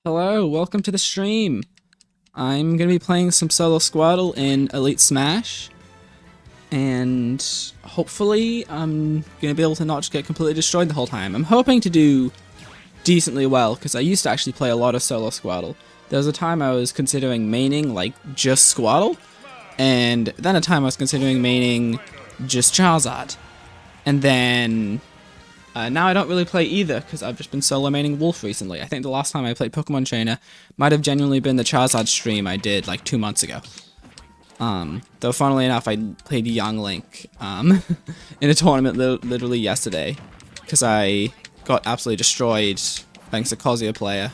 Hello, welcome to the stream. I'm gonna be playing some solo Squirtle in Elite Smash, and hopefully I'm gonna be able to not just get completely destroyed the whole time. I'm hoping to do decently well, because I used to actually play a lot of solo Squirtle. There was a time I was considering maining, like, just Squirtle, and then a time I was considering maining just Charizard. And then now I don't really play either, because I've just been solo maining Wolf recently. I think the last time I played Pokemon Trainer might have genuinely been the Charizard stream I did like 2 months ago. Though funnily enough, I played Young Link in a tournament literally yesterday, because I got absolutely destroyed thanks to Kazuya player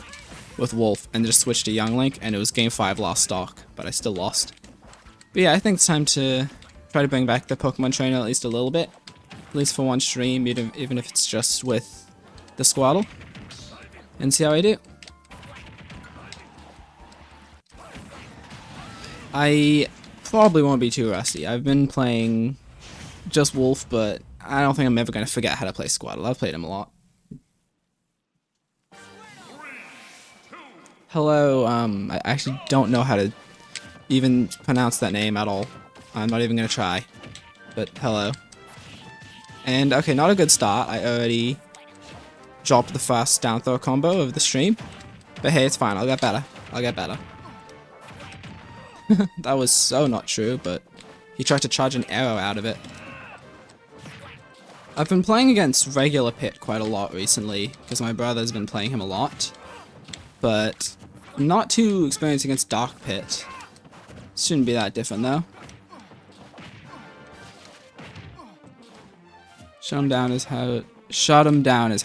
with Wolf, and just switched to Young Link, and it was game 5 last stock, but I still lost. But yeah, I think it's time to try to bring back the Pokemon Trainer at least a little bit. At least for one stream, even if it's just with the Squirtle, and see how I do. I probably won't be too rusty. I've been playing just Wolf, but I don't think I'm ever going to forget how to play Squirtle. I've played him a lot. Hello, I actually don't know how to even pronounce that name at all. I'm not even going to try, but hello. And okay, not a good start. I already dropped the first down throw combo of the stream. But hey, it's fine. I'll get better. I'll get better. That was so not true, but he tried to charge an arrow out of it. I've been playing against regular Pit quite a lot recently, because my brother's been playing him a lot. But I'm not too experienced against Dark Pit. Shouldn't be that different though. Shut him down is how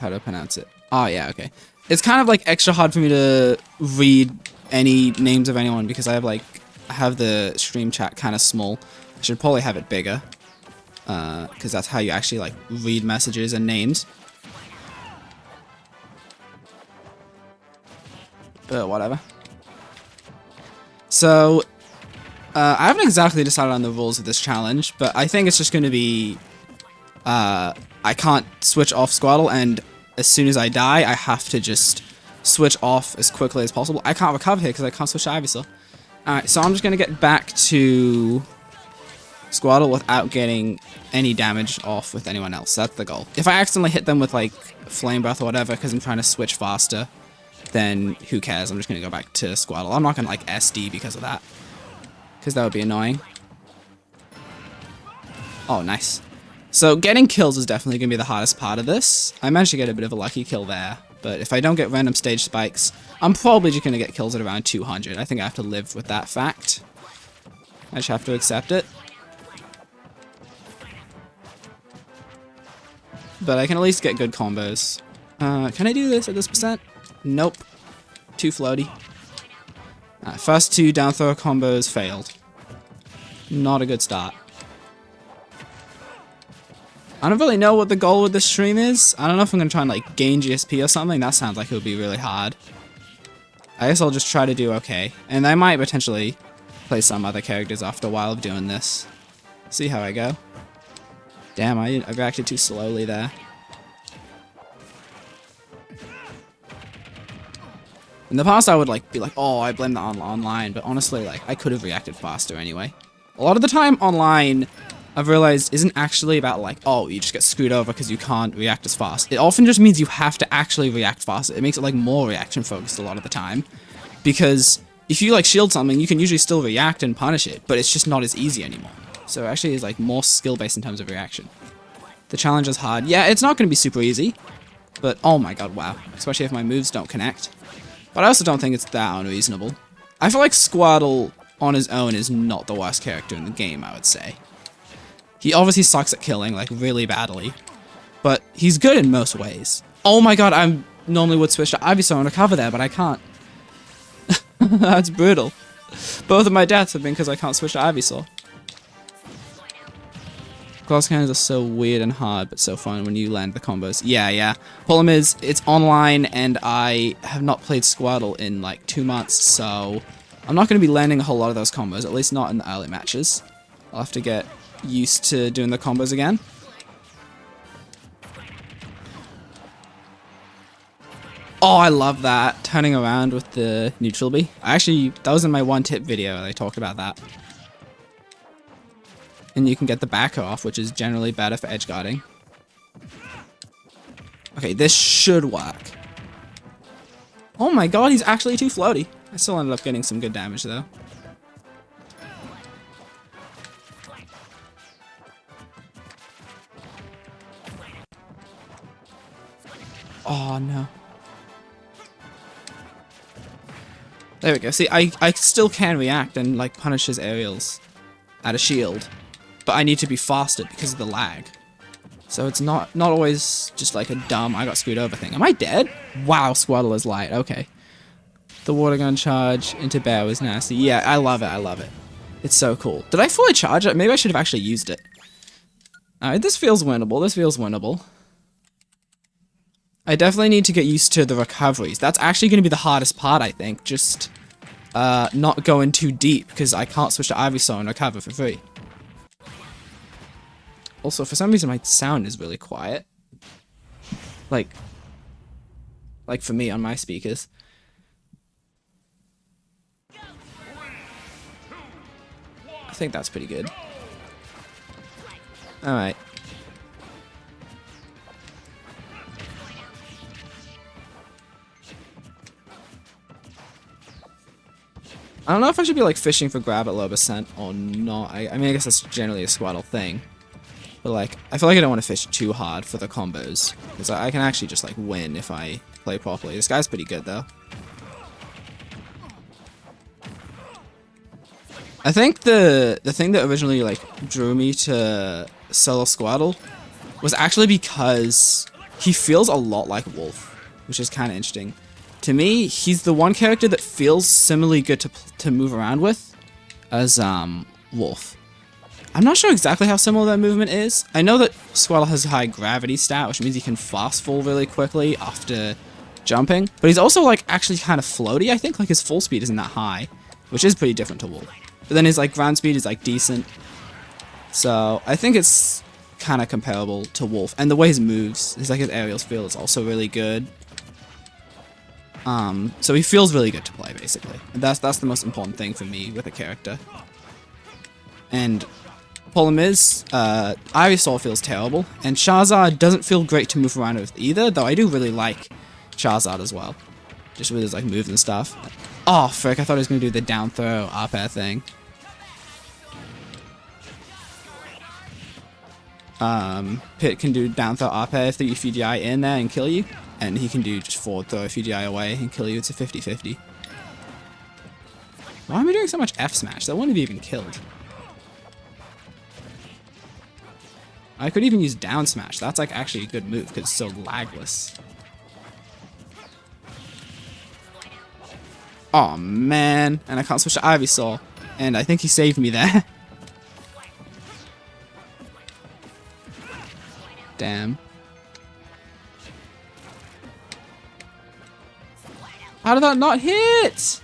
to pronounce it. Oh yeah, okay. It's kind of like extra hard for me to read any names of anyone because I have the stream chat kind of small. I should probably have it bigger, because that's how you actually like read messages and names. But whatever. So I haven't exactly decided on the rules of this challenge, but I think it's just going to be I can't switch off Squirtle, and as soon as I die, I have to just switch off as quickly as possible. I can't recover here because I can't switch to Ivysaur. Alright, so I'm just going to get back to Squirtle without getting any damage off with anyone else. That's the goal. If I accidentally hit them with, like, Flame Breath or whatever because I'm trying to switch faster, then who cares? I'm just going to go back to Squirtle. I'm not going to, like, SD because of that, because that would be annoying. Oh, nice. So getting kills is definitely going to be the hardest part of this. I managed to get a bit of a lucky kill there, but if I don't get random stage spikes, I'm probably just going to get kills at around 200. I think I have to live with that fact. I just have to accept it. But I can at least get good combos. Can I do this at this percent? Nope. Too floaty. First two down throw combos failed. Not a good start. I don't really know what the goal with this stream is. I don't know if I'm going to try and like gain GSP or something. That sounds like it would be really hard. I guess I'll just try to do okay. And I might potentially play some other characters after a while of doing this. See how I go. Damn, I reacted too slowly there. In the past I would like be like, oh, I blame that on online, but honestly, like, I could have reacted faster anyway. A lot of the time online, I've realized isn't actually about like, oh, you just get screwed over because you can't react as fast. It often just means you have to actually react faster. It makes it like more reaction focused a lot of the time. Because if you like shield something, you can usually still react and punish it, but it's just not as easy anymore. So it actually is like more skill based in terms of reaction. The challenge is hard. Yeah, it's not going to be super easy, but oh my god, wow. Especially if my moves don't connect. But I also don't think it's that unreasonable. I feel like Squirtle on his own is not the worst character in the game, I would say. He obviously sucks at killing, like, really badly. But he's good in most ways. Oh my god, I normally would switch to Ivysaur and recover there, but I can't. That's brutal. Both of my deaths have been because I can't switch to Ivysaur. Glass cannons are so weird and hard, but so fun when you land the combos. Yeah. Problem is, it's online, and I have not played Squirtle in, like, 2 months, so I'm not going to be landing a whole lot of those combos, at least not in the early matches. I'll have to get used to doing the combos again. Oh, I love that. Turning around with the neutral B. Actually, that was in my one tip video. I talked about that. And you can get the back off, which is generally better for edge guarding. Okay, this should work. Oh my god, he's actually too floaty. I still ended up getting some good damage though. Oh no. There we go. See, I still can react and like punish his aerials at a shield. But I need to be faster because of the lag. So it's not always just like a dumb I got screwed over thing. Am I dead? Wow, Squirtle is light. Okay. The water gun charge into bear was nasty. Yeah, I love it. I love it. It's so cool. Did I fully charge it? Maybe I should have actually used it. Alright, this feels winnable. This feels winnable. I definitely need to get used to the recoveries. That's actually going to be the hardest part, I think. Just not going too deep because I can't switch to Ivysaur and recover for free. Also, for some reason, my sound is really quiet. Like for me on my speakers. I think that's pretty good. Alright. I don't know if I should be like fishing for grab at low percent or not. I mean, I guess that's generally a Squirtle thing. But like, I feel like I don't want to fish too hard for the combos. Because I can actually just like win if I play properly. This guy's pretty good though. I think the thing that originally like drew me to solo Squirtle was actually because he feels a lot like Wolf, which is kind of interesting. To me, he's the one character that feels similarly good to move around with as Wolf. I'm not sure exactly how similar their movement is. I know that Squirtle has a high gravity stat, which means he can fast fall really quickly after jumping. But he's also like actually kind of floaty, I think. Like his full speed isn't that high, which is pretty different to Wolf. But then his like ground speed is like decent. So I think it's kind of comparable to Wolf. And the way he moves, his aerials feel is also really good. So he feels really good to play, basically. And that's the most important thing for me with a character. And problem is, Ivysaur feels terrible, and Charizard doesn't feel great to move around with either, though I do really like Charizard as well. Just with his like moves and stuff. Oh, frick, I thought he was going to do the down throw up air thing. Pit can do down throw up air if you die in there and kill you. And he can do just forward throw if you die away and kill you. It's a 50-50. Why am I doing so much F smash? That wouldn't have even killed. I could even use down smash. That's like actually a good move because it's so lagless. Oh man, and I can't switch to Ivysaur. And I think he saved me there. Damn. How did that not hit?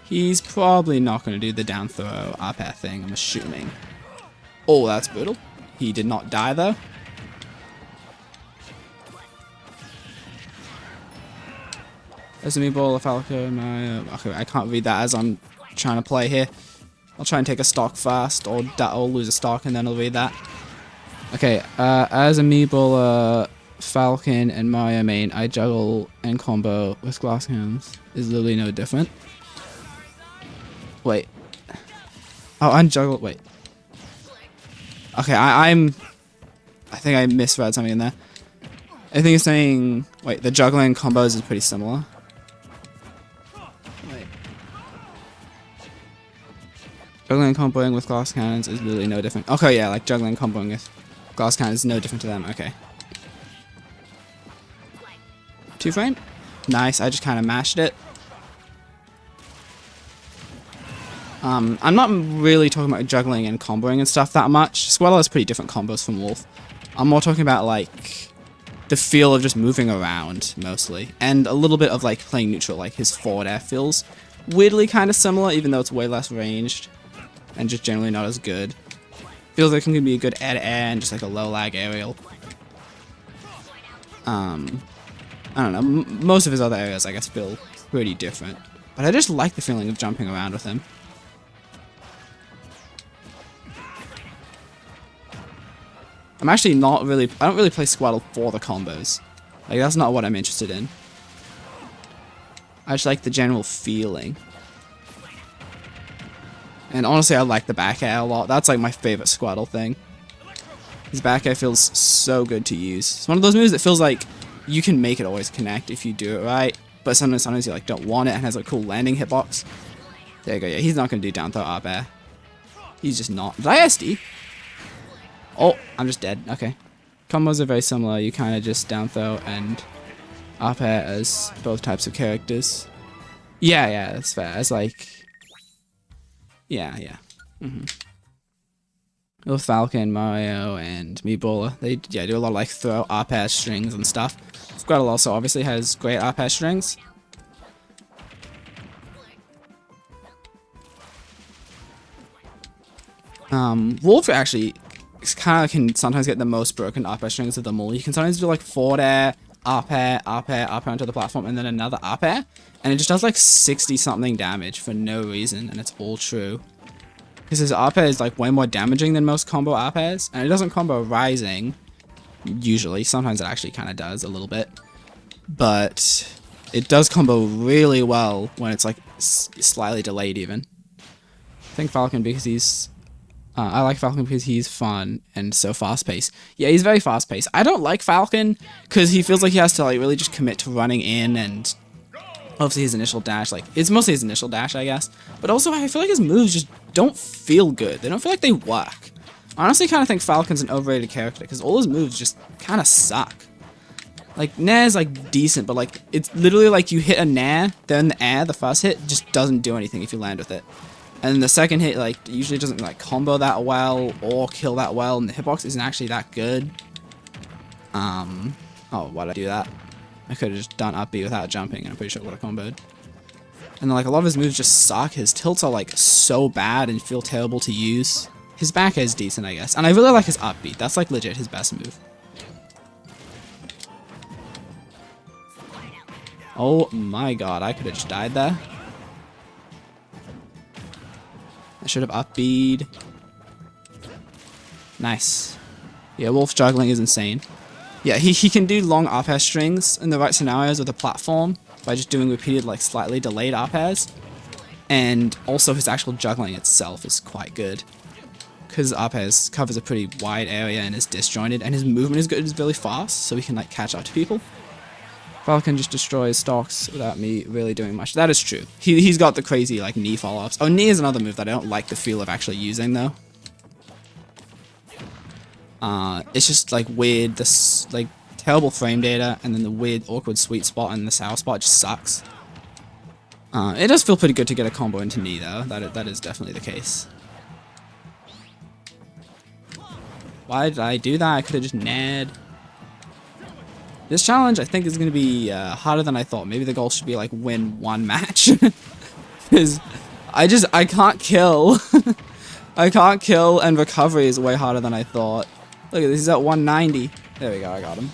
He's probably not going to do the down throw up air thing, I'm assuming. Oh, that's brutal. He did not die though. There's a meatball, a Falco, no. Okay, I can't read that as I'm trying to play here. I'll try and take a stock fast, or I'll lose a stock and then I'll read that. Okay, as a meatball, Falcon, and Mario main, I juggle and combo with glass hands. Is literally no different. Wait. Oh, unjuggle. Wait. Okay, I think I misread something in there. I think it's saying. Wait, the juggling combos is pretty similar. Wait. Juggling and comboing with glass cannons is literally no different. Okay, yeah, like juggling and comboing with glass cannons is no different to them. Okay. 2-frame? Nice, I just kind of mashed it. I'm not really talking about juggling and comboing and stuff that much. Squirtle has pretty different combos from Wolf. I'm more talking about, like, the feel of just moving around, mostly. And a little bit of, like, playing neutral, like his forward air feels weirdly kind of similar, even though it's way less ranged. And just generally not as good. Feels like it can be a good air to air and just like a low lag aerial. I don't know. Most of his other areas, I guess, feel pretty different. But I just like the feeling of jumping around with him. I'm actually not really... I don't really play Squirtle for the combos. Like, that's not what I'm interested in. I just like the general feeling. And honestly, I like the back air a lot. That's like my favorite Squirtle thing. His back air feels so good to use. It's one of those moves that feels like you can make it always connect if you do it right. But sometimes you like don't want it and has a cool landing hitbox. There you go. Yeah, he's not going to do down throw up air. He's just not. Did I SD? Oh, I'm just dead. Okay. Combos are very similar. You kind of just down throw and up air as both types of characters. Yeah, that's fair. It's like... Yeah. With Falcon, Mario, and Meebola, they do a lot of like throw up air strings and stuff. Squirtle also obviously has great up air strings. Wolf actually kind of can sometimes get the most broken up air strings of them all. You can sometimes do like forward air, up air onto the platform, and then another up air, and it just does like 60 something damage for no reason, and it's all true. Because his up air is like way more damaging than most combo up airs, and it doesn't combo rising, usually. Sometimes it actually kind of does a little bit, but it does combo really well when it's like slightly delayed even. I think Falcon because he's... I like Falcon because he's fun and so fast-paced. Yeah, he's very fast-paced. I don't like Falcon because he feels like he has to like really just commit to running in, and obviously his initial dash, like, it's mostly his initial dash, I guess. But also, I feel like his moves just don't feel good. They don't feel like they work. I honestly kind of think Falcon's an overrated character because all his moves just kind of suck. Like, Nair's like decent, but like, it's literally like you hit a Nair, then the air, the first hit, just doesn't do anything if you land with it. And the second hit, like, usually doesn't, like, combo that well or kill that well, and the hitbox isn't actually that good. Oh, why did I do that? I could have just done up B without jumping, and I'm pretty sure it would have comboed. And then, like, a lot of his moves just suck. His tilts are, like, so bad and feel terrible to use. His back air is decent, I guess. And I really like his up B. That's, like, legit his best move. Oh my god, I could have just died there. I should have up B'd. Nice. Yeah, Wolf juggling is insane. Yeah, he can do long up air strings in the right scenarios with the platform by just doing repeated, like, slightly delayed up airs. And also his actual juggling itself is quite good. Because up airs covers a pretty wide area and is disjointed, and his movement is good, is really fast, so he can, like, catch up to people. Falcon just destroys stocks without me really doing much. That is true. He's got the crazy, like, knee follow-ups. Oh, knee is another move that I don't like the feel of actually using, though. It's just, like, weird, this, like, terrible frame data, and then the weird, awkward sweet spot and the sour spot just sucks. It does feel pretty good to get a combo into knee, though. That is definitely the case. Why did I do that? I could have just nared. This challenge, I think, is going to be harder than I thought. Maybe the goal should be, like, win one match. Because I can't kill. I can't kill, and recovery is way harder than I thought. Look at this, he's at 190. There we go, I got him.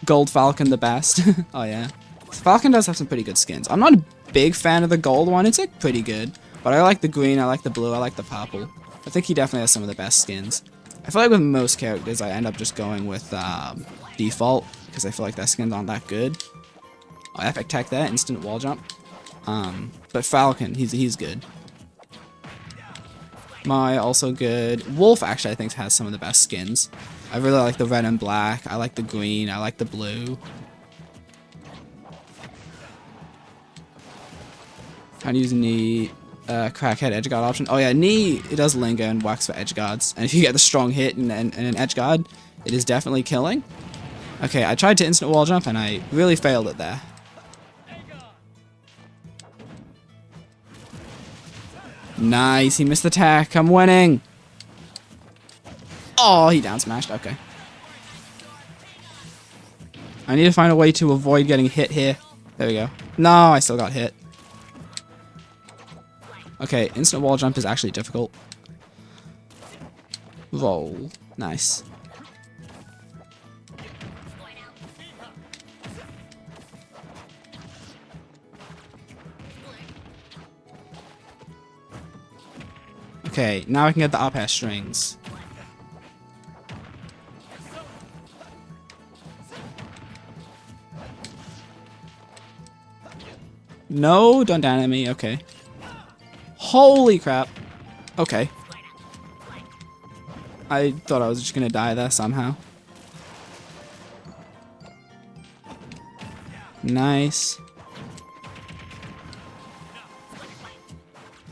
Gold Falcon, the best. Oh, yeah. Falcon does have some pretty good skins. I'm not a big fan of the gold one. It's, like, pretty good. But I like the green, I like the blue, I like the purple. I think he definitely has some of the best skins. I feel like with most characters, I end up just going with default, because I feel like their skins aren't that good. Oh, epic tech there, instant wall jump. But Falcon, he's good. Mai, also good. Wolf, actually, I think, has some of the best skins. I really like the red and black, I like the green, I like the blue. I'm using the crackhead edge guard option. Oh yeah, knee, it does linger and works for edge guards. And if you get the strong hit and an edge guard, it is definitely killing. Okay, I tried to instant wall jump and I really failed it there. Nice, he missed the attack. I'm winning. Oh, he down smashed. Okay. I need to find a way to avoid getting hit here. There we go. No, I still got hit. Okay, instant wall jump is actually difficult. Roll. Nice. Okay, now I can get the up air strings. No, don't down at me. Okay. Holy crap. Okay. I thought I was just gonna die there somehow. Nice.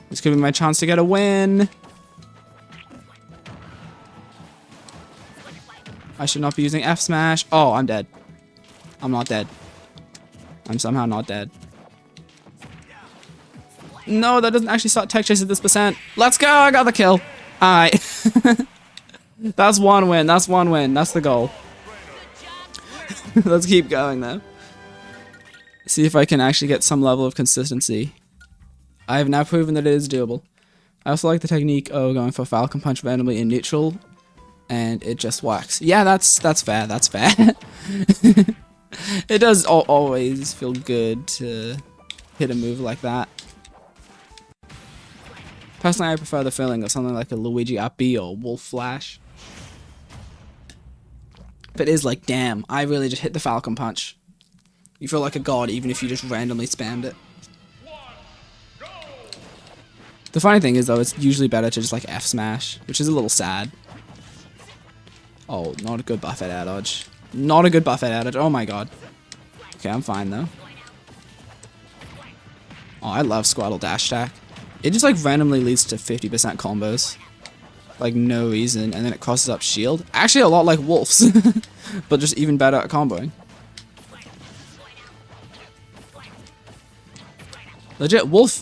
This could be my chance to get a win. I should not be using F smash. Oh, I'm dead. I'm not dead. I'm somehow not dead. No, that doesn't actually start tech chase at this percent. Let's go, I got the kill. Alright. That's one win, that's one win. That's the goal. Let's keep going though. See if I can actually get some level of consistency. I have now proven that it is doable. I also like the technique of going for Falcon Punch randomly in neutral, and it just works. Yeah, that's fair, that's fair. It does always feel good to hit a move like that. Personally, I prefer the feeling of something like a Luigi up B or Wolf Flash. But it is like, damn, I really just hit the Falcon Punch. You feel like a god even if you just randomly spammed it. The funny thing is though, it's usually better to just like F smash, which is a little sad. Oh, not a good buffet air dodge. Not a good buffet air dodge. Oh my god. Okay, I'm fine though. Oh, I love Squirtle dash attack. It just like randomly leads to 50% combos. Like no reason, and then it crosses up shield. Actually a lot like Wolf's, but just even better at comboing. Legit, Wolf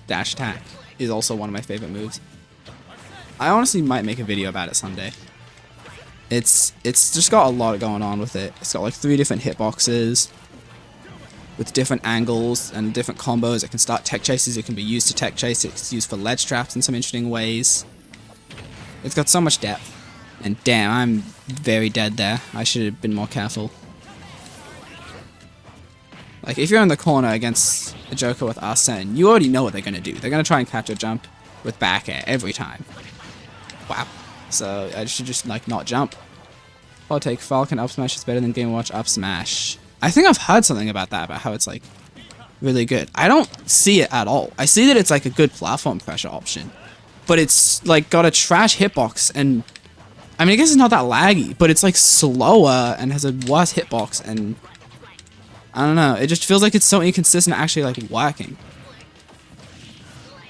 dash attack is also one of my favorite moves. I honestly might make a video about it someday. It's just got a lot going on with it. It's got like 3 different hitboxes with different angles and different combos. It can start tech chases, it can be used to tech chase, it's used for ledge traps in some interesting ways. It's got so much depth. And damn, I'm very dead there. I should have been more careful. Like, if you're in the corner against a Joker with Arsene, you already know what they're going to do. They're going to try and catch a jump with back air every time. Wow. So, I should just, like, not jump. I'll take Falcon up smash is better than Game & Watch up smash. I think I've heard something about that, about how it's, like, really good. I don't see it at all. I see that it's, like, a good platform pressure option. But it's, like, got a trash hitbox, and... I mean, I guess it's not that laggy, but it's, like, slower and has a worse hitbox, and... I don't know, it just feels like it's so inconsistent actually like working.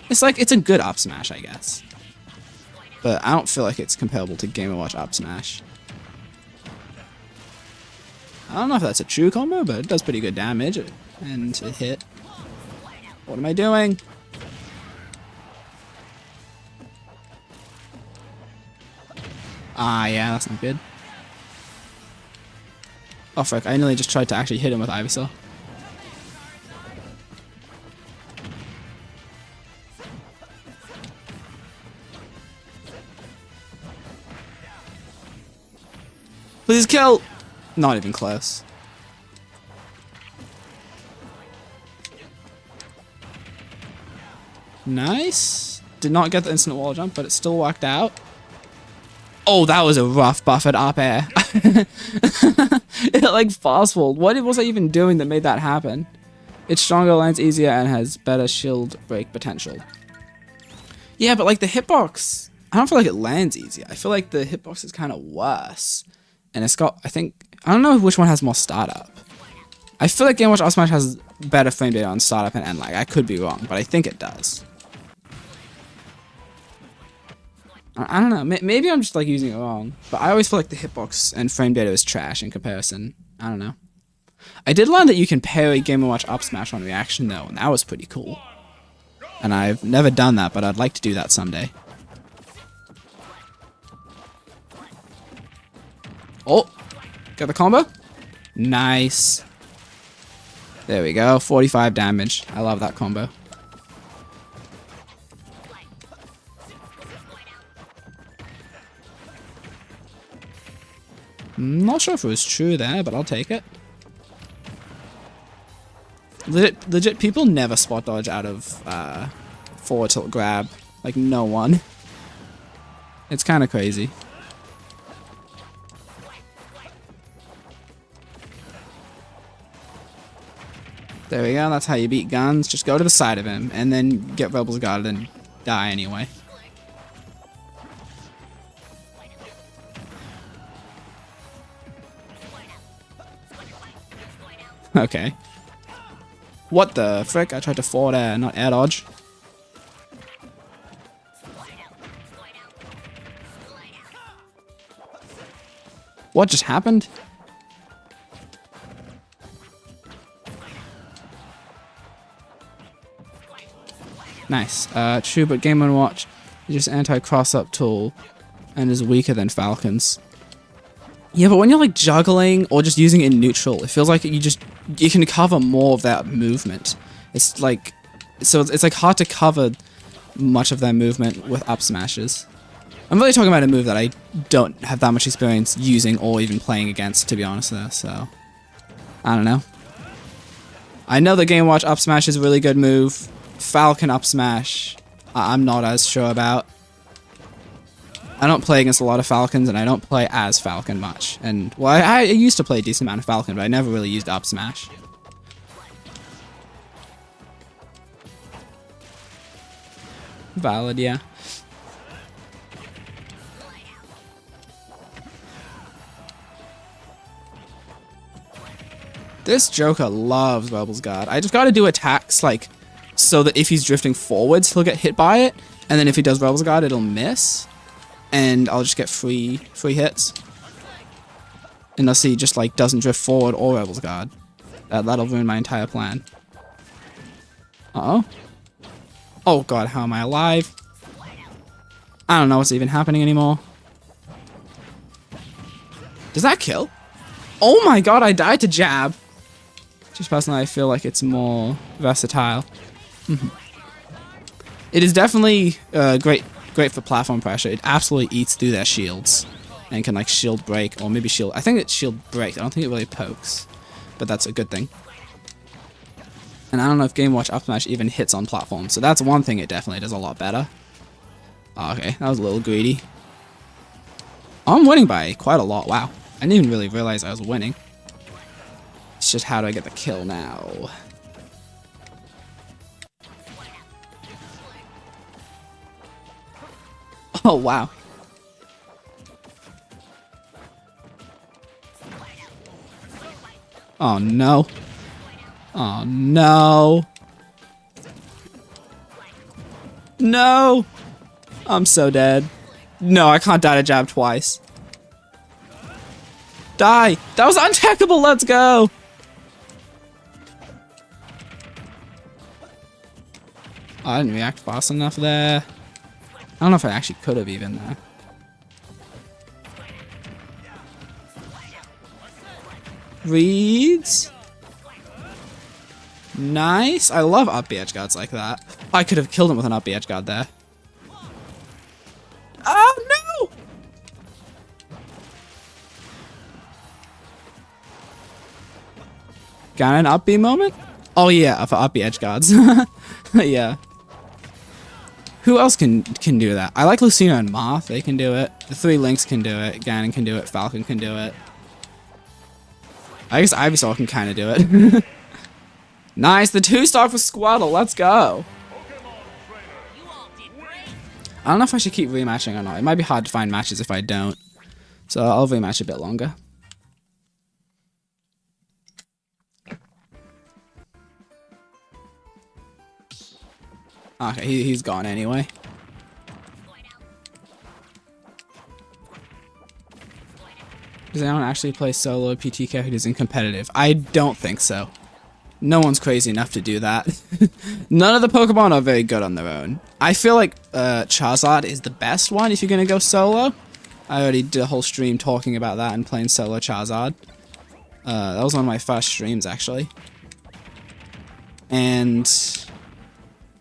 It's like, it's a good up smash, I guess. But I don't feel like it's comparable to Game & Watch up smash. I don't know if that's a true combo, but it does pretty good damage and a hit. What am I doing? Ah, yeah, that's not good. Oh frick, I nearly just tried to actually hit him with Ivysaur. Please kill! Not even close. Nice. Did not get the instant wall jump, but it still worked out. Oh, that was a rough buffet up air. It like fast-walled. What was I even doing that made that happen? It's stronger, lands easier, and has better shield break potential. Yeah, but like the hitbox, I don't feel like it lands easier. I feel like the hitbox is kind of worse. And it's got, I don't know which one has more startup. I feel like Game & Watch Up Smash has better frame data on startup and end lag. I could be wrong, but I think it does. I don't know, maybe I'm just like using it wrong, but I always feel like the hitbox and frame data is trash in comparison. I don't know. I did learn that you can parry Game & Watch Up Smash on reaction though, and that was pretty cool. And I've never done that, but I'd like to do that someday. Oh, got the combo? Nice. There we go, 45 damage. I love that combo. I'm not sure if it was true there, but I'll take it. Legit, people never spot dodge out of forward tilt grab. Like, no one. It's kind of crazy. There we go, that's how you beat guns. Just go to the side of him, and then get Rebels Guarded and die anyway. Okay. What the frick? I tried to forward air, not air dodge. What just happened? Nice. True, but Game & Watch is just anti-cross-up tool and is weaker than Falcon's. Yeah, but when you're like juggling or just using it in neutral, it feels like you can cover more of that movement. It's like it's like hard to cover much of their movement with up smashes. I'm really talking about a move that I don't have that much experience using or even playing against, to be honest there, so I don't know. I know the Game Watch up smash is a really good move. Falcon up smash, I'm not as sure about. I don't play against a lot of Falcons, and I don't play as Falcon much. And, well, I used to play a decent amount of Falcon, but I never really used up smash. Valid, yeah. This Joker loves Rebels Guard. I just gotta do attacks, like, so that if he's drifting forwards, he'll get hit by it, and then if he does Rebels Guard, it'll miss, and I'll just get free hits. Unless he just, like, doesn't drift forward or Rebels Guard. That'll ruin my entire plan. Uh-oh. Oh god, how am I alive? I don't know what's even happening anymore. Does that kill? Oh my god, I died to jab. Just personally, I feel like it's more versatile. It is definitely great for platform pressure. It absolutely eats through their shields and can like shield break or maybe shield. I think it's shield break. I don't think it really pokes, but that's a good thing. And I don't know if Game Watch up smash even hits on platforms, so that's one thing it definitely does a lot better. Oh, okay, that was a little greedy. Oh, I'm winning by quite a lot. Wow, I didn't even really realize I was winning. It's just how do I get the kill now? Oh, wow. Oh, no. Oh, no. No! I'm so dead. No, I can't die to jab twice. Die! That was untackable, let's go! Oh, I didn't react fast enough there. I don't know if I actually could have even there. Reads. Nice. I love up B edge guards like that. I could have killed him with an up B edge guard there. Oh no! Got an up B moment? Oh yeah, for up B edge guards. Yeah. Who else can do that? I like Lucina and Marth. They can do it. The 3 Links can do it. Ganon can do it. Falcon can do it. I guess Ivysaur can kind of do it. Nice. The 2-star for Squirtle. Let's go. I don't know if I should keep rematching or not. It might be hard to find matches if I don't. So I'll rematch a bit longer. Okay, he's gone anyway. Does anyone actually play solo PT characters in competitive? I don't think so. No one's crazy enough to do that. None of the Pokemon are very good on their own. I feel like Charizard is the best one if you're gonna go solo. I already did a whole stream talking about that and playing solo Charizard. That was one of my first streams actually. And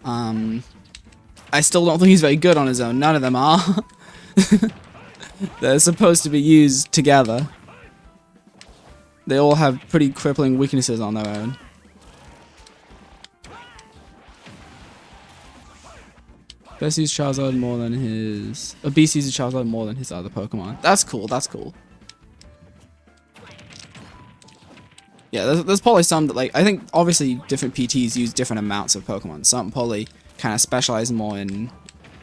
I still don't think he's very good on his own. None of them are. They're supposed to be used together. They all have pretty crippling weaknesses on their own. Best use Charizard more than his... Beast uses Charizard more than his other Pokemon. That's cool, that's cool. Yeah, there's probably some that, like, I think obviously different PTs use different amounts of Pokemon. Some probably kind of specialize more in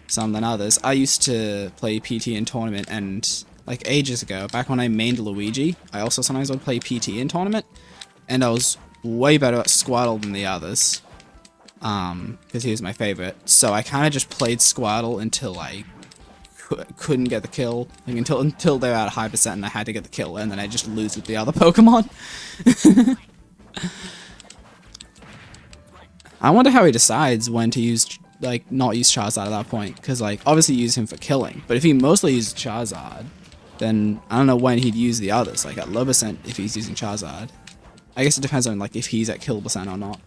some than others. I used to play PT in tournament, and like ages ago, back when I mained Luigi, I also sometimes would play PT in tournament, and I was way better at Squirtle than the others. Because he was my favorite. So I kind of just played Squirtle until I couldn't get the kill. Like until they were at a high percent and I had to get the kill, and then I just lose with the other Pokemon. I wonder how he decides when to use, like, not use Charizard at that point. Because, like, obviously use him for killing. But if he mostly uses Charizard, then I don't know when he'd use the others. Like, at low percent if he's using Charizard. I guess it depends on, like, if he's at kill percent or not.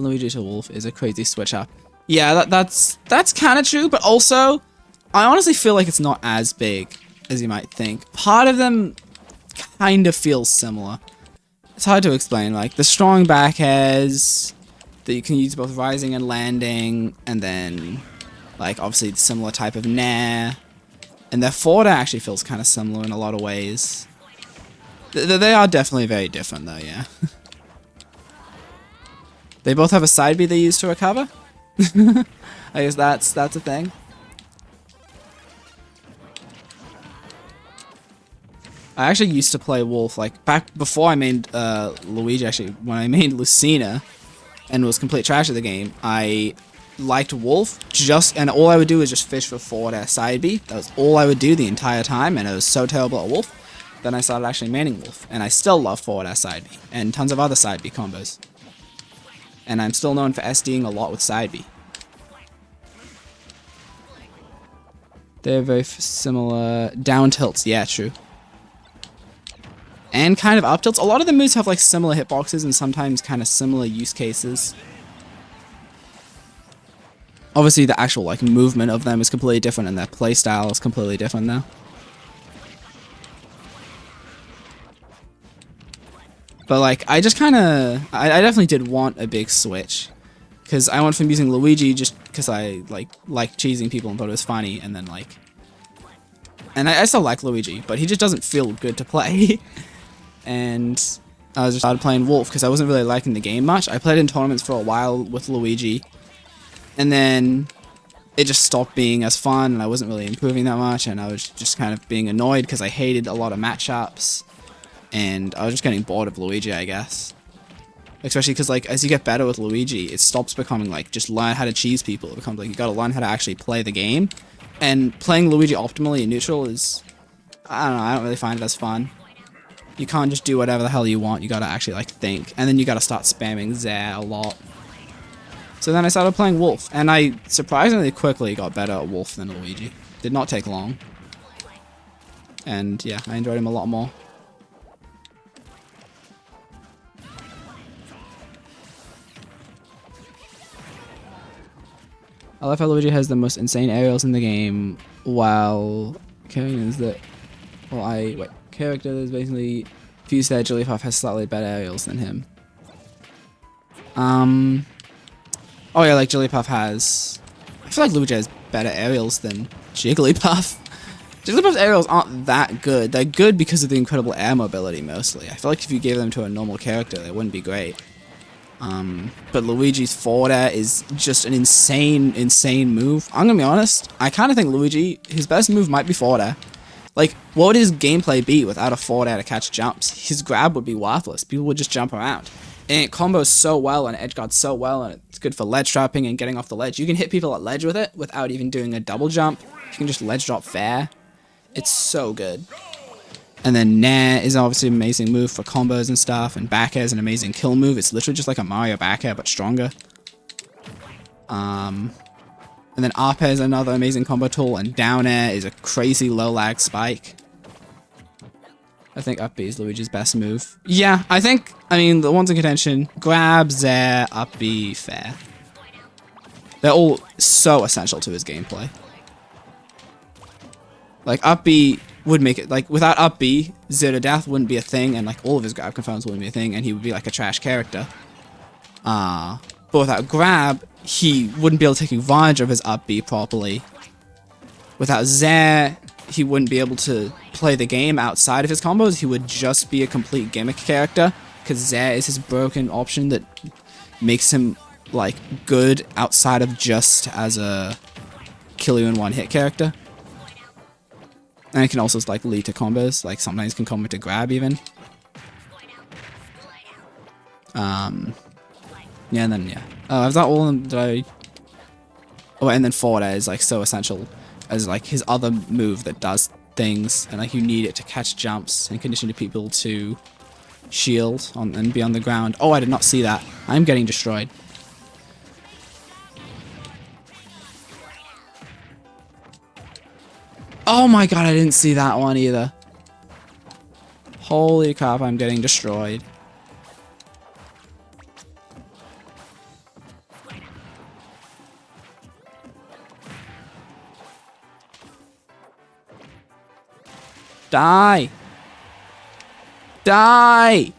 Luigi to Wolf is a crazy switch up. Yeah, that's kind of true, but also, I honestly feel like it's not as big as you might think. Part of them kind of feels similar. It's hard to explain. Like, the strong back airs that you can use both rising and landing, and then, like, obviously the similar type of nair. And their forward air actually feels kind of similar in a lot of ways. They are definitely very different, though, yeah. They both have a side B they use to recover. I guess that's a thing. I actually used to play Wolf, like, back before I made Luigi, actually, when I made Lucina and was complete trash at the game, I liked Wolf, and all I would do was just fish for forward air side B. That was all I would do the entire time, and I was so terrible at Wolf. Then I started actually maining Wolf, and I still love forward air side B, and tons of other side B combos. And I'm still known for SDing a lot with side B. They're very similar. Down tilts, yeah, true. And kind of up tilts. A lot of the moves have like similar hitboxes and sometimes kind of similar use cases. Obviously the actual like movement of them is completely different and their playstyle is completely different now. But, like, I just kind of... I definitely did want a big switch. Because I went from using Luigi just because I, like cheesing people and thought it was funny. And then, like... And I still like Luigi, but he just doesn't feel good to play. And I just started playing Wolf because I wasn't really liking the game much. I played in tournaments for a while with Luigi. And then it just stopped being as fun, and I wasn't really improving that much. And I was just kind of being annoyed because I hated a lot of matchups. And I was just getting bored of Luigi, I guess. Especially because, like, as you get better with Luigi, it stops becoming, like, just learn how to cheese people. It becomes, like, you gotta learn how to actually play the game. And playing Luigi optimally in neutral is... I don't know, I don't really find it as fun. You can't just do whatever the hell you want, you gotta actually, like, think. And then you gotta start spamming Zair a lot. So then I started playing Wolf, and I surprisingly quickly got better at Wolf than Luigi. Did not take long. And, yeah, I enjoyed him a lot more. I love how Luigi has the most insane aerials in the game, while characters that basically fuse their Jigglypuff has slightly better aerials than him. Oh yeah, like Jigglypuff has... I feel like Luigi has better aerials than Jigglypuff. Jigglypuff's aerials aren't that good. They're good because of the incredible air mobility, mostly. I feel like if you gave them to a normal character, they wouldn't be great. But Luigi's forward air is just an insane move. I'm gonna be honest, I kind of think Luigi, his best move might be forward air. Like, what would his gameplay be without a forward air to catch jumps? His grab would be worthless. People would just jump around. And it combos so well and edge guards so well, and it's good for ledge trapping and getting off the ledge. You can hit people at ledge with it without even doing a double jump. You can just ledge drop fair. It's so good. And then Nair is obviously an amazing move for combos and stuff, and back air is an amazing kill move. It's literally just like a Mario back air, but stronger. And then up air is another amazing combo tool, and down air is a crazy low lag spike. I think up B is Luigi's best move. Yeah, I mean, the ones in contention, grab, Zair, up B, fair. They're all so essential to his gameplay. Like, up B would make it, like, without up B, Zero to Death wouldn't be a thing, and, like, all of his grab confirms wouldn't be a thing, and he would be, like, a trash character. But without grab, he wouldn't be able to take advantage of his up B properly. Without Zair, he wouldn't be able to play the game outside of his combos. He would just be a complete gimmick character, because Zair is his broken option that makes him, like, good outside of just as a kill you in one hit character. And it can also, like, lead to combos, like sometimes can combo to grab even. Yeah, and then, yeah. Is that all that I... Oh, and then forward air is, like, so essential as, like, his other move that does things, and, like, you need it to catch jumps and condition to people to shield on and be on the ground. Oh, I did not see that. I'm getting destroyed. Oh my god, I didn't see that one either. Holy crap, I'm getting destroyed. Die! Die!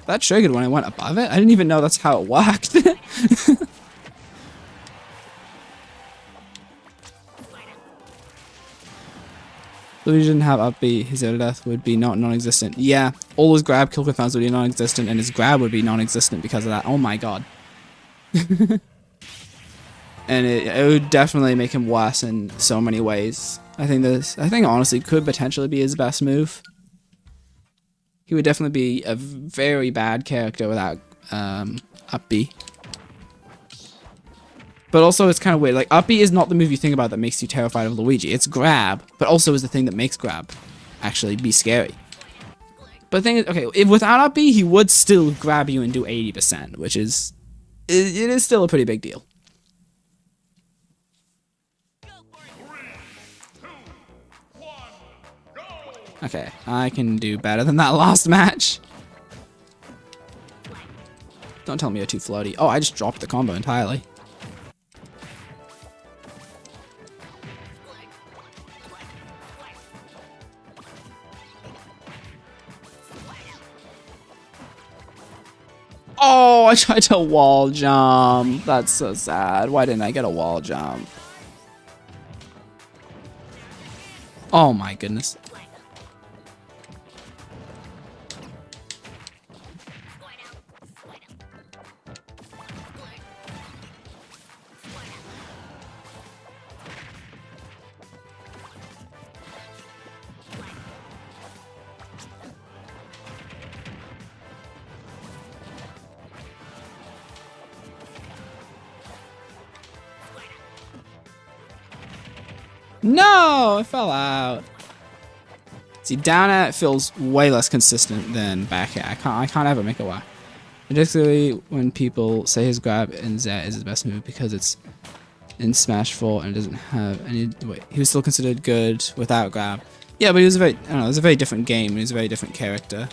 That triggered when I went above it? I didn't even know that's how it worked. If he didn't have up B, his Zero to Death would be non-existent. Yeah, all his grab kill confirms would be non-existent, and his grab would be non-existent because of that. Oh my god. And it would definitely make him worse in so many ways. I think honestly could potentially be his best move. He would definitely be a very bad character without up B. But also it's kind of weird, like up B is not the move you think about that makes you terrified of Luigi. It's grab, but also is the thing that makes grab actually be scary. But the thing is, okay, if without up B, he would still grab you and do 80%, which is, it is still a pretty big deal. Okay, I can do better than that last match. Don't tell me you're too floaty. Oh, I just dropped the combo entirely. Oh, I tried to wall jump. That's so sad. Why didn't I get a wall jump? Oh my goodness. No, I fell out. See, down air feels way less consistent than back air. I can't ever make it work. Particularly when people say his grab in Z is his best move because it's in Smash 4 and doesn't have any. Wait, he was still considered good without grab. Yeah, but he was a very, I don't know, it was a very different game. He was a very different character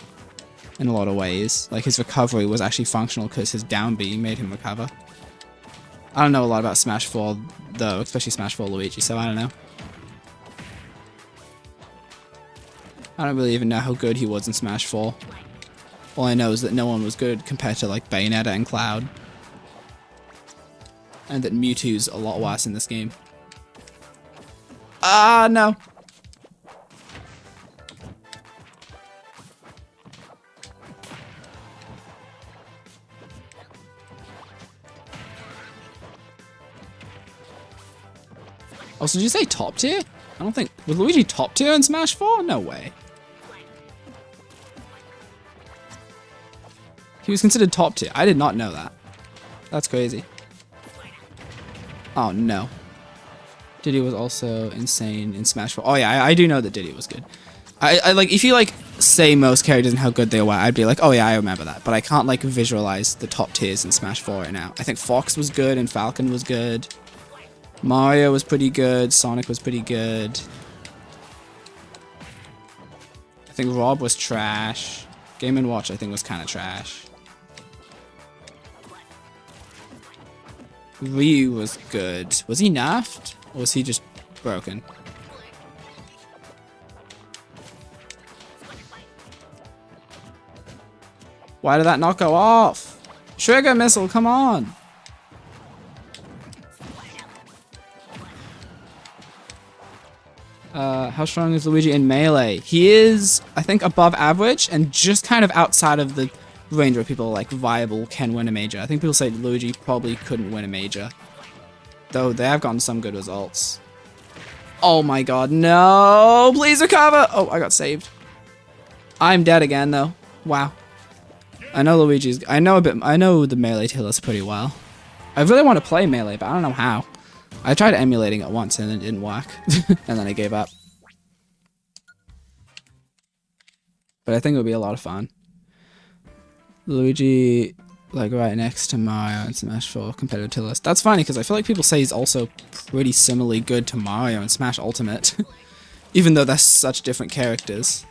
in a lot of ways. Like his recovery was actually functional because his down B made him recover. I don't know a lot about Smash 4 though, especially Smash 4 Luigi, so I don't know. I don't really even know how good he was in Smash 4. All I know is that no one was good compared to like Bayonetta and Cloud. And that Mewtwo's a lot worse in this game. Ah, no. Also, did you say top tier? I don't think... Was Luigi top tier in Smash 4? No way. He was considered top tier. I did not know that. That's crazy. Oh, no. Diddy was also insane in Smash 4. Oh, yeah, I do know that Diddy was good. I like, if you, like, say most characters and how good they were, I'd be like, oh, yeah, I remember that. But I can't, like, visualize the top tiers in Smash 4 right now. I think Fox was good and Falcon was good. Mario was pretty good. Sonic was pretty good. I think Rob was trash. Game & Watch, I think, was kind of trash. Ryu was good. Was he nerfed? Or was he just broken? Why did that not go off? Trigger missile, come on! How strong is Luigi in melee? He is, I think, above average and just kind of outside of the range where people like viable can win a major. I think people say Luigi probably couldn't win a major. Though they have gotten some good results. Oh my god, no! Please recover! Oh, I got saved. I'm dead again, though. Wow. I know Luigi's... I know the melee tier list pretty well. I really want to play melee, but I don't know how. I tried emulating it once and it didn't work. And then I gave up. But I think it would be a lot of fun. Luigi, like, right next to Mario in Smash 4 competitive tier list. That's funny, because I feel like people say he's also pretty similarly good to Mario in Smash Ultimate. Even though they're such different characters.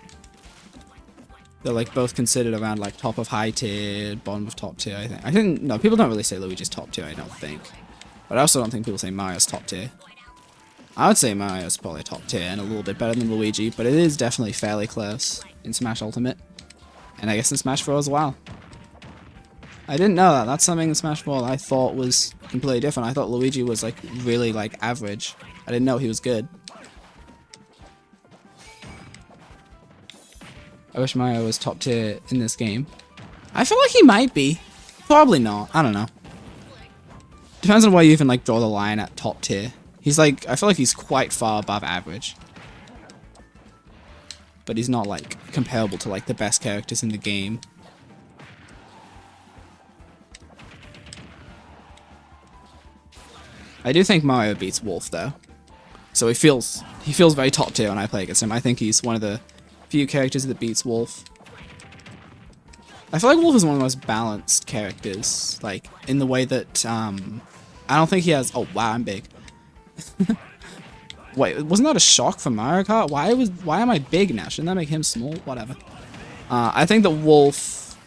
They're, like, both considered around, like, top of high tier, bottom of top tier, I think. No, people don't really say Luigi's top tier, I don't think. But I also don't think people say Mario's top tier. I would say Mario's probably top tier and a little bit better than Luigi, but it is definitely fairly close in Smash Ultimate. And I guess in Smash 4 as well. I didn't know that. That's something in Smash 4 that I thought was completely different. I thought Luigi was, like, really, like, average. I didn't know he was good. I wish Mario was top tier in this game. I feel like he might be. Probably not. I don't know. Depends on where you even, like, draw the line at top tier. He's, like, I feel like he's quite far above average. But he's not, like, comparable to, like, the best characters in the game. I do think Mario beats Wolf, though. So he feels very top tier when I play against him. I think he's one of the few characters that beats Wolf. I feel like Wolf is one of the most balanced characters, like, in the way that, I don't think he has... Oh, wow, I'm big. Wait, wasn't that a shock for Mario Kart? Why am I big now? Shouldn't that make him small? Whatever. I think that Wolf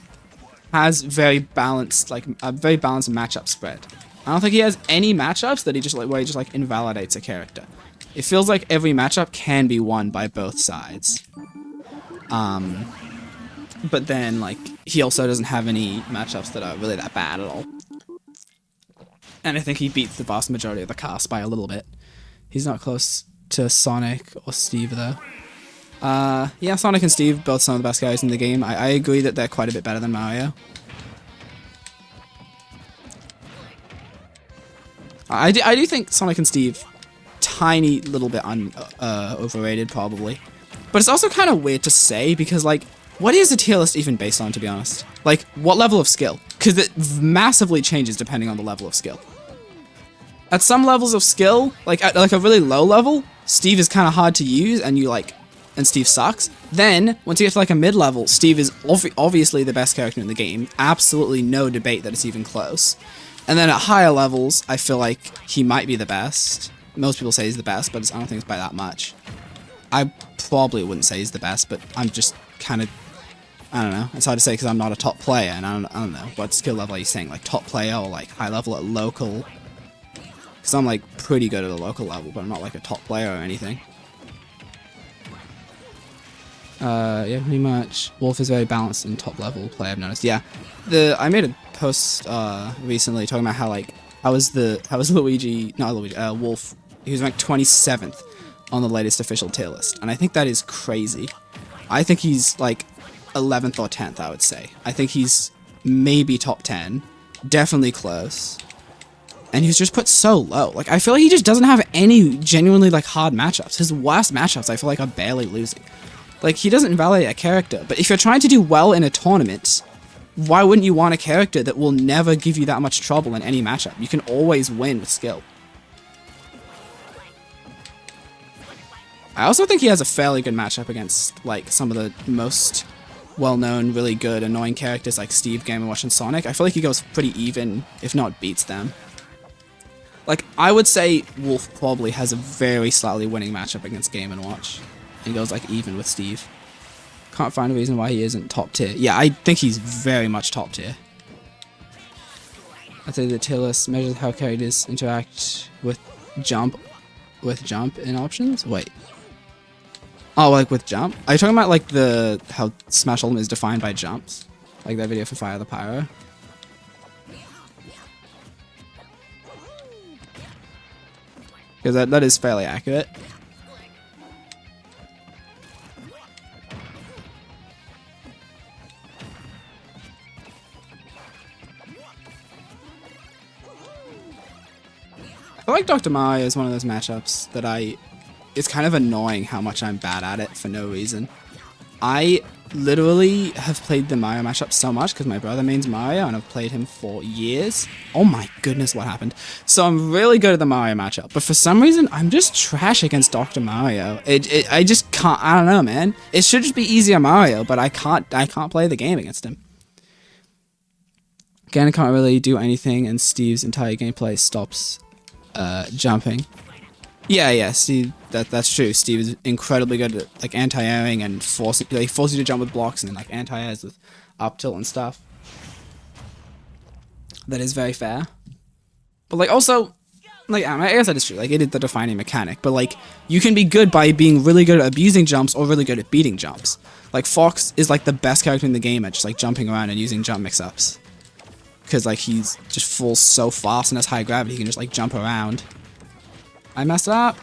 has very balanced, like, a very balanced matchup spread. I don't think he has any matchups that he just, like, where he just, like, invalidates a character. It feels like every matchup can be won by both sides. But then, like, he also doesn't have any matchups that are really that bad at all. And I think he beats the vast majority of the cast by a little bit. He's not close to Sonic or Steve, though. Yeah, Sonic and Steve, both some of the best guys in the game. I agree that they're quite a bit better than Mario. I do think Sonic and Steve, tiny little bit overrated, probably. But it's also kind of weird to say, because, like, what is a tier list even based on, to be honest? Like, what level of skill? Because it massively changes depending on the level of skill. At some levels of skill, like at like a really low level, Steve is kind of hard to use, and and Steve sucks. Then, once you get to like a mid-level, Steve is obviously the best character in the game. Absolutely no debate that it's even close. And then at higher levels, I feel like he might be the best. Most people say he's the best, but I don't think it's by that much. I probably wouldn't say he's the best, but I'm just kind of... I don't know. It's hard to say because I'm not a top player, and I don't know. What skill level are you saying? Like top player or like high level at local? Because I'm like pretty good at a local level, but I'm not like a top player or anything. Yeah, pretty much. Wolf is very balanced in top level play, I've noticed. Yeah, I made a post recently talking about how was Wolf. He was ranked 27th on the latest official tier list, and I think that is crazy. I think he's like 11th or 10th, I would say. I think he's maybe top 10, definitely close. And he's just put so low. Like, I feel like he just doesn't have any genuinely, like, hard matchups. His worst matchups, I feel like, are barely losing. Like, he doesn't invalidate a character, but if you're trying to do well in a tournament, why wouldn't you want a character that will never give you that much trouble in any matchup? You can always win with skill. I also think he has a fairly good matchup against, like, some of the most well-known, really good, annoying characters like Steve, Game & Watch, and Sonic. I feel like he goes pretty even, if not beats them. Like, I would say Wolf probably has a very slightly winning matchup against Game & Watch. And goes, like, even with Steve. Can't find a reason why he isn't top tier. Yeah, I think he's very much top tier. I'd say the tier list measures how characters interact with jump. with jump in options? Wait. Oh, like with jump? Are you talking about like how Smash Ultimate is defined by jumps? Like that video for Fire the Pyro? Because that is fairly accurate. I feel like Dr. Mario is one of those matchups that it's kind of annoying how much I'm bad at it for no reason. I literally have played the Mario matchup so much because my brother mains Mario and I've played him for years. Oh my goodness, what happened? So I'm really good at the Mario matchup, but for some reason I'm just trash against Dr. Mario. I just can't. I don't know, man. It should just be easier Mario, but I can't play the game against him. Ganon can't really do anything, and Steve's entire gameplay stops jumping. Yeah, Steve, that's true. Steve is incredibly good at like anti-airing and force you to jump with blocks and then like anti-airs with up tilt and stuff. That is very fair. But like also, like I guess that is true. Like it is the defining mechanic. But like you can be good by being really good at abusing jumps or really good at beating jumps. Like Fox is like the best character in the game at just like jumping around and using jump mix-ups. Because like he's just falls so fast and has high gravity, he can just like jump around. I messed up.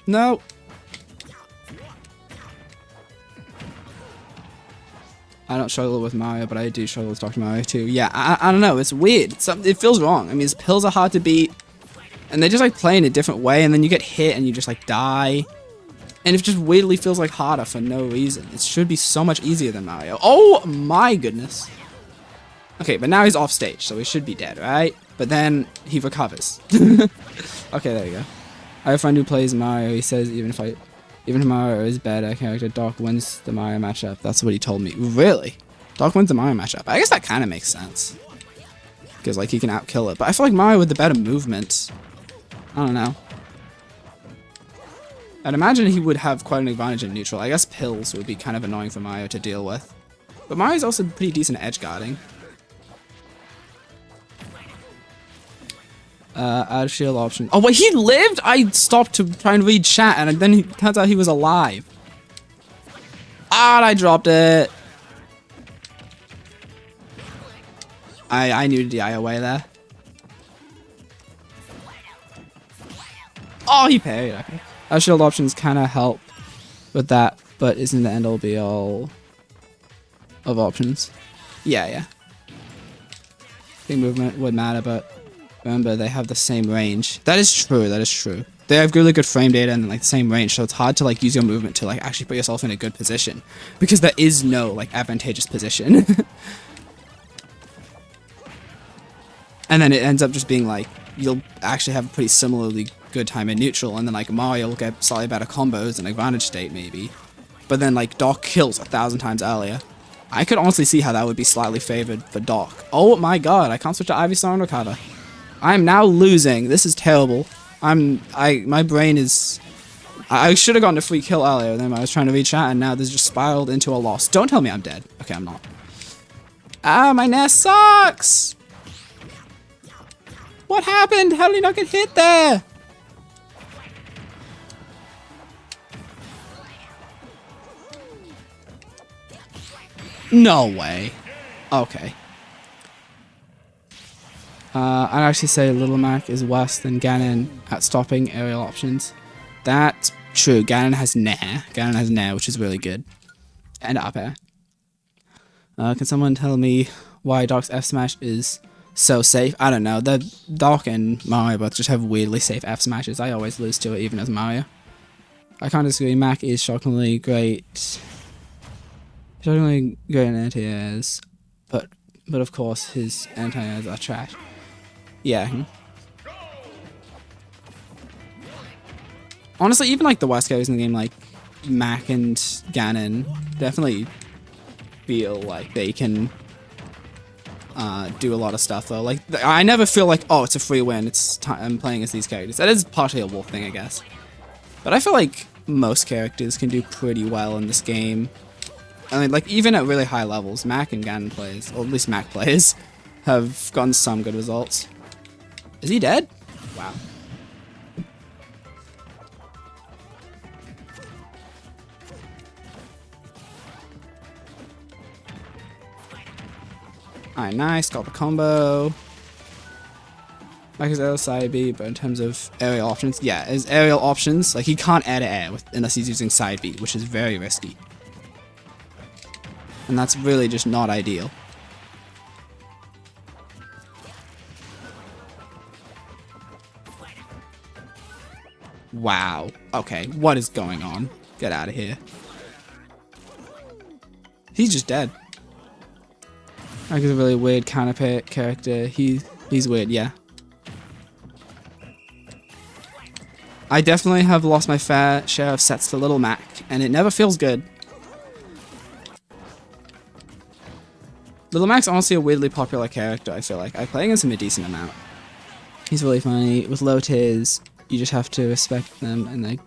No. I don't struggle with Mario, but I do struggle with Dr. Mario too. Yeah, I don't know. It's weird. It feels wrong. I mean, his pills are hard to beat, and they just like play in a different way, and then you get hit and you just like die. And it just weirdly feels like harder for no reason. It should be so much easier than Mario. Oh my goodness. Okay, but now he's off stage, so he should be dead, right? But then he recovers. Okay, there you go. I have a friend who plays Mario. He says even if Mario is better character, Doc wins the Mario matchup. That's what he told me. Really? Doc wins the Mario matchup. I guess that kind of makes sense. Because like he can outkill it. But I feel like Mario with the better movement. I don't know. I'd imagine he would have quite an advantage in neutral. I guess pills would be kind of annoying for Mario to deal with. But Mario's also pretty decent at edge guarding. Out of shield option. Oh wait, he lived? I stopped to try and read chat and then it turns out he was alive. Ah, I dropped it. I knew to DI away there. Oh, he parried. Okay. Our shield options kind of help with that, but isn't the end-all be-all of options. Yeah. I think movement would matter, but remember, they have the same range. That is true, They have really good frame data and like the same range, so it's hard to like use your movement to like actually put yourself in a good position. Because there is no like advantageous position. And then it ends up just being like, you'll actually have a pretty similarly good time in neutral, and then like Mario will get slightly better combos and advantage state maybe. But then like Doc kills 1,000 times earlier. I could honestly see how that would be slightly favored for Doc. Oh my god, I can't switch to Ivy Star and recover. I'm now losing. This is terrible. My brain is... I should have gotten a free kill earlier, then I was trying to reach out, and now this just spiraled into a loss. Don't tell me I'm dead. Okay, I'm not. Ah, my nest sucks! What happened? How did he not get hit there? No way. Okay. I'd actually say Little Mac is worse than Ganon at stopping aerial options. That's true. Ganon has Nair. Which is really good. And up air. Can someone tell me why Doc's F smash is so safe? I don't know. The Doc and Mario both just have weirdly safe F smashes. I always lose to it, even as Mario. I can't disagree. Mac is shockingly great. Shockingly great in anti-airs, but of course his anti-airs are trash. Yeah. Honestly, even like the worst characters in the game, like Mac and Ganon, definitely feel like they can do a lot of stuff though. Like I never feel like, oh, it's a free win. I'm playing as these characters. That is partially a wolf thing, I guess. But I feel like most characters can do pretty well in this game. I mean, like, even at really high levels, Mac and Ganon players, or at least Mac players, have gotten some good results. Is he dead? Wow. Alright, nice. Got the combo. Like his other side B, but in terms of aerial options, yeah, his aerial options, like he can't air to air unless he's using side B, which is very risky. And that's really just not ideal. Wow. Okay, what is going on? Get out of here. He's just dead. Like, he's a really weird counter character. He's weird, yeah. I definitely have lost my fair share of sets to Little Mac, and it never feels good. Little Mac's honestly a weirdly popular character, I feel like. I play against him a decent amount. He's really funny. With low tiers, you just have to respect them, and they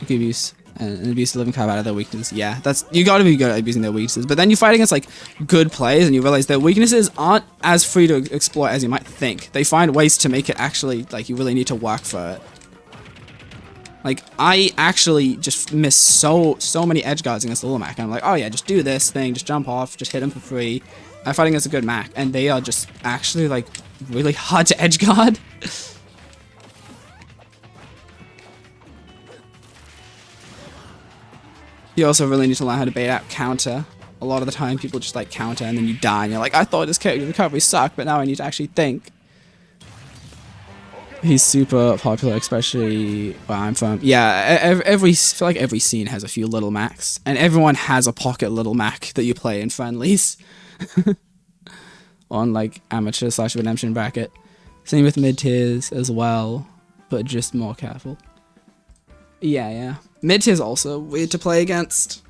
give you an abuse the living crap out of their weaknesses. Yeah, you gotta be good at abusing their weaknesses. But then you fight against like good players and you realize their weaknesses aren't as free to exploit as you might think. They find ways to make it actually, like, you really need to work for it. Like, I actually just miss so many edge guards against the Little Mac. And I'm like, oh yeah, just do this thing, just jump off, just hit him for free. I'm fighting against a good Mac, and they are just actually like really hard to edge guard. You also really need to learn how to bait out counter. A lot of the time, people just like counter and then you die, and you're like, I thought this character recovery sucked, but now I need to actually think. He's super popular, especially where I'm from. Yeah, I feel like every scene has a few Little Macs, and everyone has a pocket Little Mac that you play in friendlies. On like amateur / redemption bracket. Same with mid tiers as well, but just more careful. Yeah. Mid tier's also weird to play against.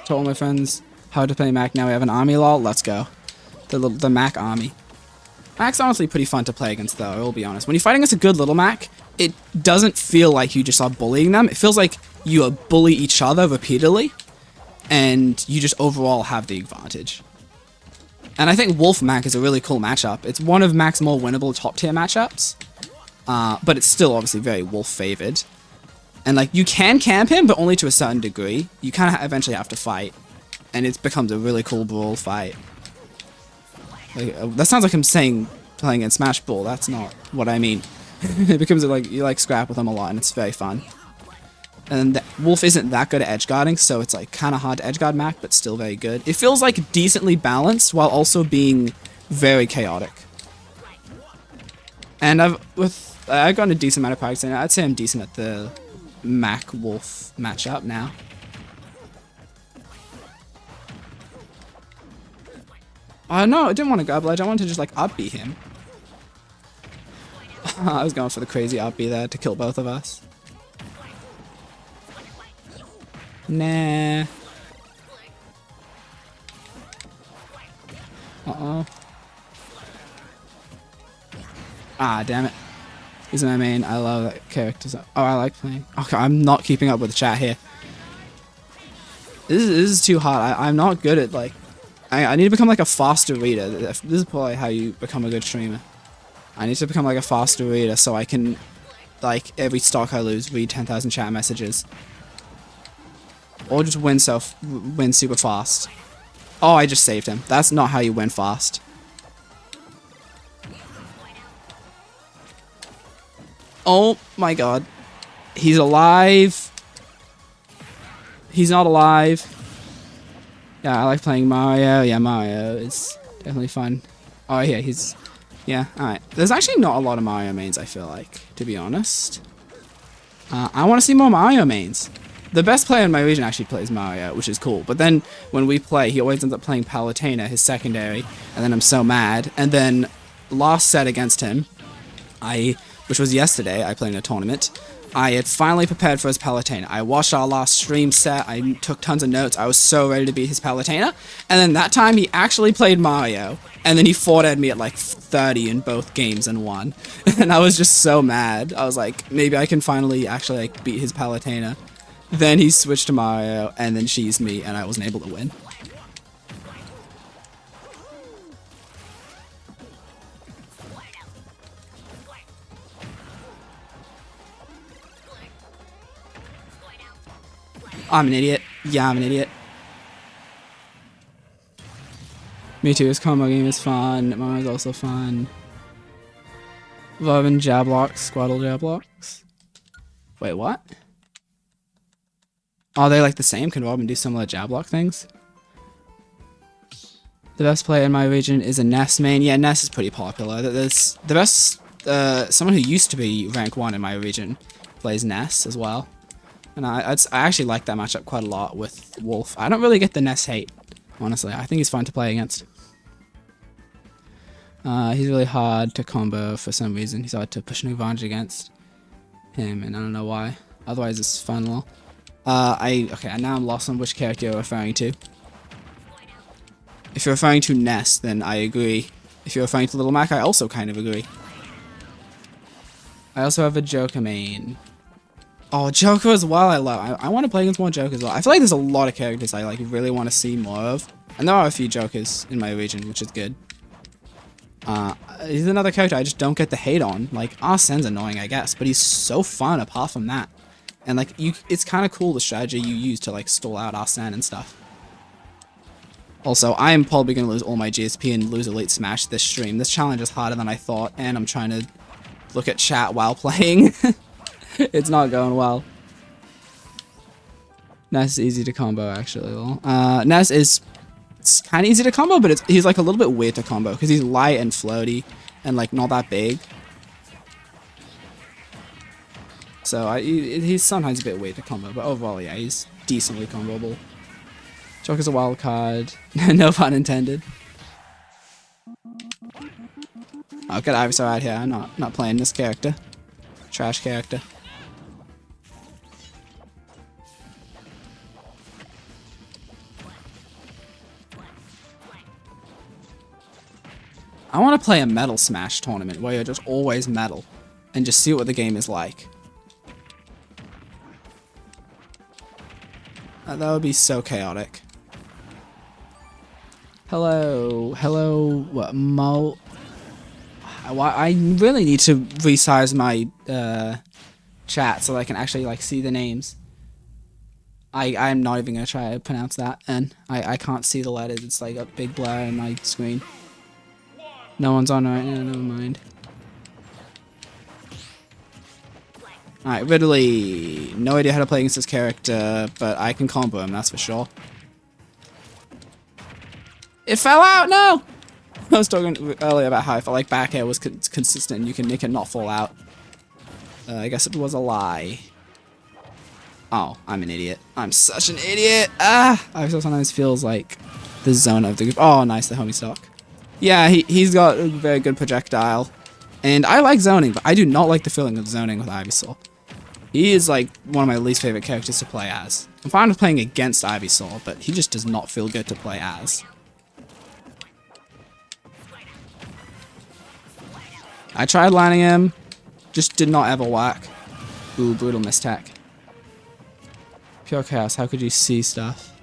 To all my friends how to play Mac. Now we have an army lol. Let's go. The Mac army. Mac's honestly pretty fun to play against, though, I will be honest. When you're fighting against a good Little Mac, it doesn't feel like you just are bullying them. It feels like you bully each other repeatedly, and you just overall have the advantage. And I think Wolf Mac is a really cool matchup. It's one of Mac's more winnable top-tier matchups, but it's still obviously very Wolf-favored. And, like, you can camp him, but only to a certain degree. You kind of eventually have to fight, and it becomes a really cool brawl fight. Like, that sounds like I'm saying playing in Smash Ball. That's not what I mean. It becomes like you like scrap with him a lot, and it's very fun. And Wolf isn't that good at edge guarding, so it's like kind of hard to edge guard Mac, but still very good. It feels like decently balanced while also being very chaotic. And I've gotten a decent amount of practice in it. I'd say I'm decent at the Mac Wolf matchup now. No, I didn't want to grab ledge. I wanted to just, like, up-B him. I was going for the crazy up-B there to kill both of us. Nah. Uh-oh. Ah, damn it. He's my main. I love that character. Oh, I like playing. Okay, I'm not keeping up with the chat here. This is too hard. I'm not good at, like... I need to become like a faster reader. This is probably how you become a good streamer. I need to become like a faster reader so I can, like, every stock I lose, read 10,000 chat messages. Or just win super fast. Oh, I just saved him. That's not how you win fast. Oh my god. He's alive. He's not alive. Yeah, I like playing Mario. Yeah, Mario is definitely fun. Oh, yeah, yeah, alright. There's actually not a lot of Mario mains, I feel like, to be honest. I want to see more Mario mains. The best player in my region actually plays Mario, which is cool. But then, when we play, he always ends up playing Palutena, his secondary, and then I'm so mad. And then, last set against him, which was yesterday, I played in a tournament, I had finally prepared for his Palutena. I watched our last stream set, I took tons of notes, I was so ready to beat his Palutena, and then that time he actually played Mario, and then he forwarded me at like 30 in both games and won. And I was just so mad. I was like, maybe I can finally actually like beat his Palutena. Then he switched to Mario, and then cheesed me, and I wasn't able to win. I'm an idiot. Yeah, I'm an idiot. Me too, his combo game is fun. Mario's also fun. Loving jab locks, Squirtle jab locks. Wait, what? Are they like the same? Can Robin do similar jab lock things? The best player in my region is a Ness main. Yeah, Ness is pretty popular. There's the best, someone who used to be rank 1 in my region plays Ness as well. And I actually like that matchup quite a lot with Wolf. I don't really get the Ness hate, honestly. I think he's fun to play against. He's really hard to combo for some reason. He's hard to push an advantage against him, and I don't know why. Otherwise, it's fun. Lol. Okay, now I'm lost on which character you're referring to. If you're referring to Ness, then I agree. If you're referring to Little Mac, I also kind of agree. I also have a Joker main. Oh, Joker as well, I love. I want to play against more Jokers as well. I feel like there's a lot of characters I like really want to see more of. And there are a few Jokers in my region, which is good. He's another character I just don't get the hate on. Like, Arsene's annoying, I guess, but he's so fun apart from that. And like, it's kind of cool the strategy you use to like stall out Arsene and stuff. Also, I am probably going to lose all my GSP and lose Elite Smash this stream. This challenge is harder than I thought, and I'm trying to look at chat while playing. It's not going well. Ness is easy to combo, actually. Ness is kind of easy to combo, but he's like a little bit weird to combo because he's light and floaty and like not that big. So he's sometimes a bit weird to combo, but overall, yeah, he's decently comboable. Joker's a wild card. No pun intended. Oh, get Ivysaur out here. I'm not playing this character. Trash character. I want to play a Metal Smash tournament where you're just always metal and just see what the game is like. That would be so chaotic. Hello, what, Mo? I really need to resize my chat so that I can actually like see the names. I'm not even gonna try to pronounce that, and I can't see the letters. It's like a big blur on my screen. No one's on right now, never mind. Alright, Ridley. No idea how to play against this character, but I can combo him, that's for sure. It fell out, no! I was talking earlier about how I felt like back air was consistent and you can make it not fall out. I guess it was a lie. Oh, I'm an idiot. I'm such an idiot! Ah! I sometimes feels like the zone of the group. Oh, nice, the homie stock. Yeah, he's got a very good projectile. And I like zoning, but I do not like the feeling of zoning with Ivysaur. He is like one of my least favorite characters to play as. I'm fine with playing against Ivysaur, but he just does not feel good to play as. I tried lining him, just did not ever work. Ooh, brutal mistake. Pure chaos, how could you see stuff?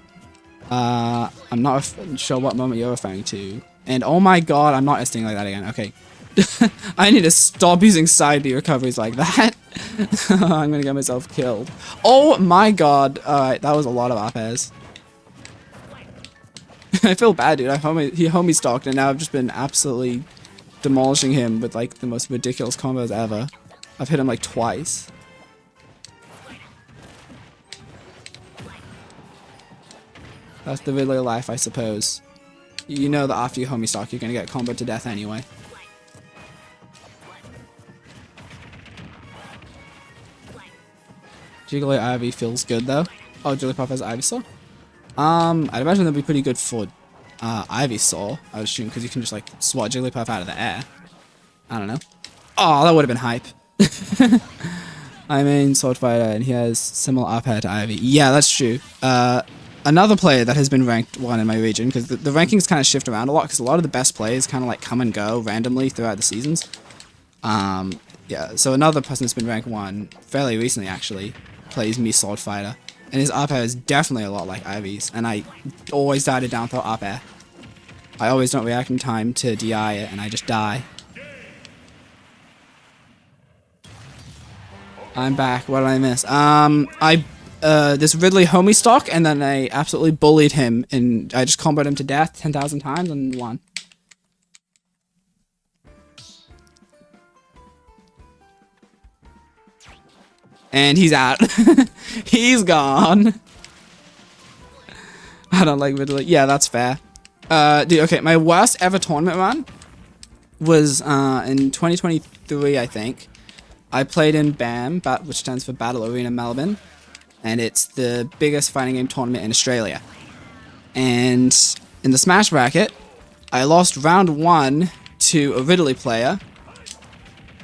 I'm not sure what moment you're referring to. And oh my god, I'm not esting like that again. Okay. I need to stop using side B recoveries like that. I'm gonna get myself killed. Oh my god. Alright, that was a lot of up airs. I feel bad, dude. He homie stalked and now I've just been absolutely demolishing him with like the most ridiculous combos ever. I've hit him like twice. That's the Ridley life, I suppose. You know that after you homie stalk, you're gonna get comboed to death anyway. Jiggly Ivy feels good though. Oh, Jigglypuff has Ivysaur? I'd imagine that'd be pretty good for Ivysaur, I would assume, because you can just like swat Jigglypuff out of the air. I don't know. Oh, that would have been hype. I main Sword Fighter, and he has similar up air to Ivy. Yeah, that's true. Another player that has been ranked 1 in my region, because the rankings kind of shift around a lot, because a lot of the best players kind of like come and go randomly throughout the seasons. Yeah, so another person that's been ranked 1 fairly recently actually plays me Sword Fighter, and his up air is definitely a lot like Ivy's, and I always die to down throw up air. I always don't react in time to DI it, and I just die. I'm back. What did I miss? This Ridley homie stock, and then I absolutely bullied him, and I just comboed him to death 10,000 times and won. And he's out. He's gone. I don't like Ridley. Yeah, that's fair. Dude, okay, my worst ever tournament run was in 2023, I think. I played in BAM, which stands for Battle Arena Melbourne, and it's the biggest fighting game tournament in Australia. And in the Smash bracket, I lost round 1 to a Ridley player,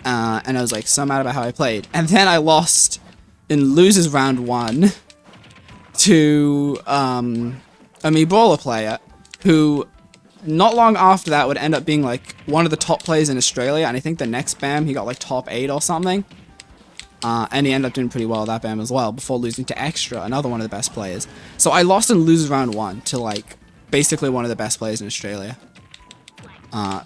and I was like so mad about how I played. And then I lost in losers round 1 to a Ebola player who not long after that would end up being like one of the top players in Australia, and I think the next BAM he got like top 8 or something. And he ended up doing pretty well at that BAM as well, before losing to Extra, another one of the best players. So I lost in losers round 1 to like basically one of the best players in Australia.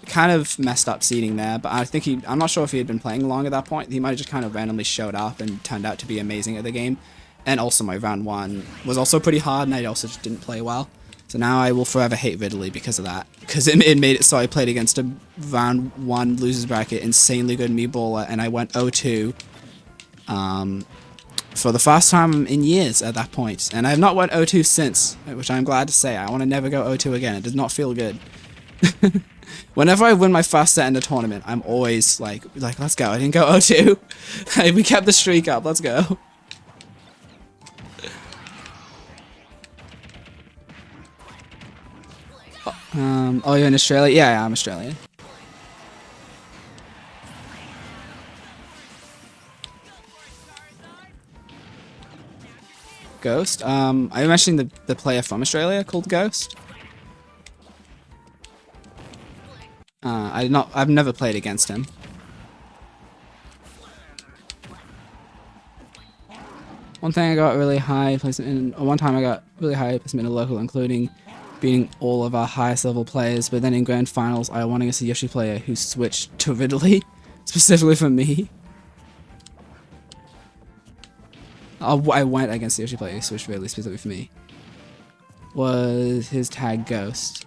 Kind of messed up seeding there, but I think I'm not sure if he had been playing long at that point. He might have just kind of randomly showed up and turned out to be amazing at the game. And also my round 1 was also pretty hard, and I also just didn't play well. So now I will forever hate Ridley because of that. Because it made it so I played against a round 1 losers bracket insanely good Ebola, and I went 0-2 for the first time in years at that point. And I have not went 0-2 since, which I'm glad to say. I want to never go 0-2 again. It does not feel good. Whenever I win my first set in a tournament, I'm always like let's go. I didn't go 0-2. We kept the streak up. Let's go. Oh, you're in Australia? Yeah, I'm Australian. Ghost? Are you mentioning the player from Australia called Ghost? I've never played against him. One time I got really high placement in a local, including beating all of our highest level players, but then in grand finals I won against a Yoshi player who switched to Ridley, specifically for me. I went against the Yoshi player who switched Ridley specifically for me. Was his tag Ghost.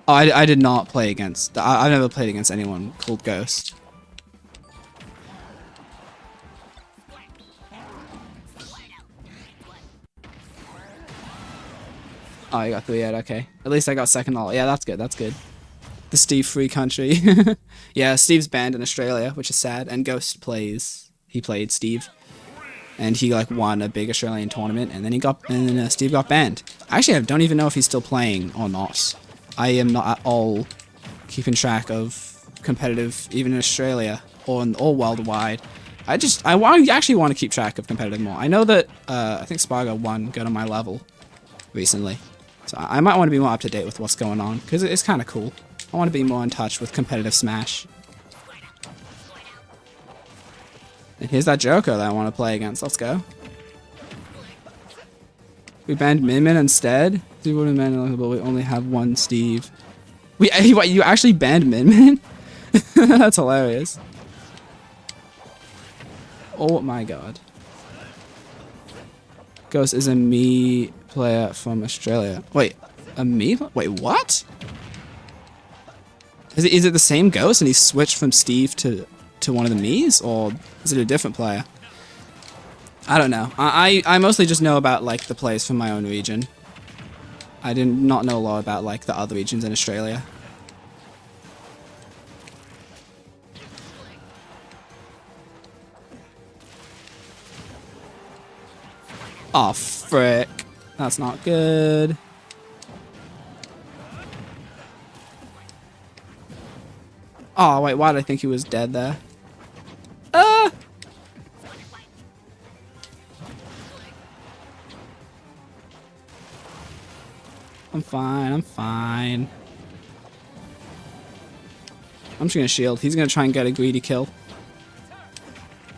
I did not play against, I've never played against anyone called Ghost. Oh, you got 3 out, okay. At least I got second all. Yeah, that's good, that's good. The Steve free country. Yeah, Steve's banned in Australia, which is sad, and Ghost he played Steve. And he like won a big Australian tournament, and then Steve got banned. Actually, I don't even know if he's still playing or not. I am not at all keeping track of competitive, even in Australia or worldwide. I actually want to keep track of competitive more. I know that I think Spargo won got on my level recently. So I might want to be more up to date with what's going on, because it's kind of cool. I want to be more in touch with competitive Smash. And here's that Joker that I want to play against. Let's go. We banned Min Min instead? Steve would have banned, but we only have one Steve. Wait, you actually banned Min Min? That's hilarious. Oh my god. Ghost is a me player from Australia. Wait, a me? Wait, what? Is it the same Ghost and he switched from Steve to one of the me's, or is it a different player? I don't know. I mostly just know about like the players from my own region. I did not know a lot about like the other regions in Australia. Oh frick. That's not good. Oh wait, why did I think he was dead there? I'm fine. I'm fine. I'm just gonna shield. He's gonna try and get a greedy kill.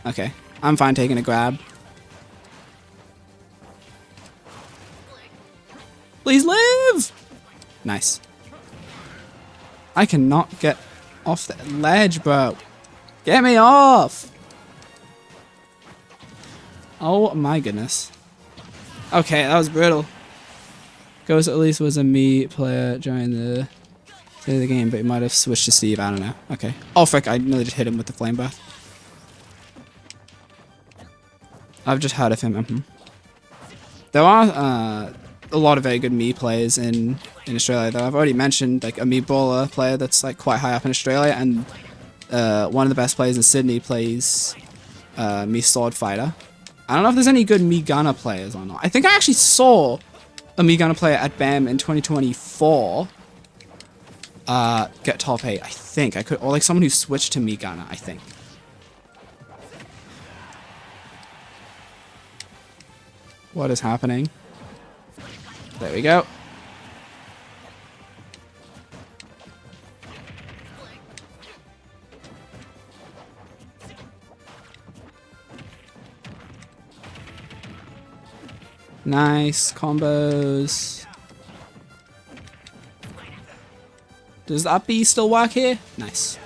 Okay. I'm fine taking a grab. Please live! Nice. I cannot get off the ledge, bro. Get me off! Oh my goodness. Okay, that was brutal. Ghost at least was a me player during the game, but he might have switched to Steve. I don't know. Okay. Oh frick, I nearly just hit him with the flame breath. I've just heard of him. There are a lot of very good me players in Australia, though. I've already mentioned like a me brawler player that's like quite high up in Australia, and one of the best players in Sydney plays me sword fighter. I don't know if there's any good me gunner players or not. I think I actually saw a me gunner player at BAM in 2024 get top 8. I think I could, or like someone who switched to me gunner. I think. What is happening? There we go. Nice combos. Does that B still work here? Nice.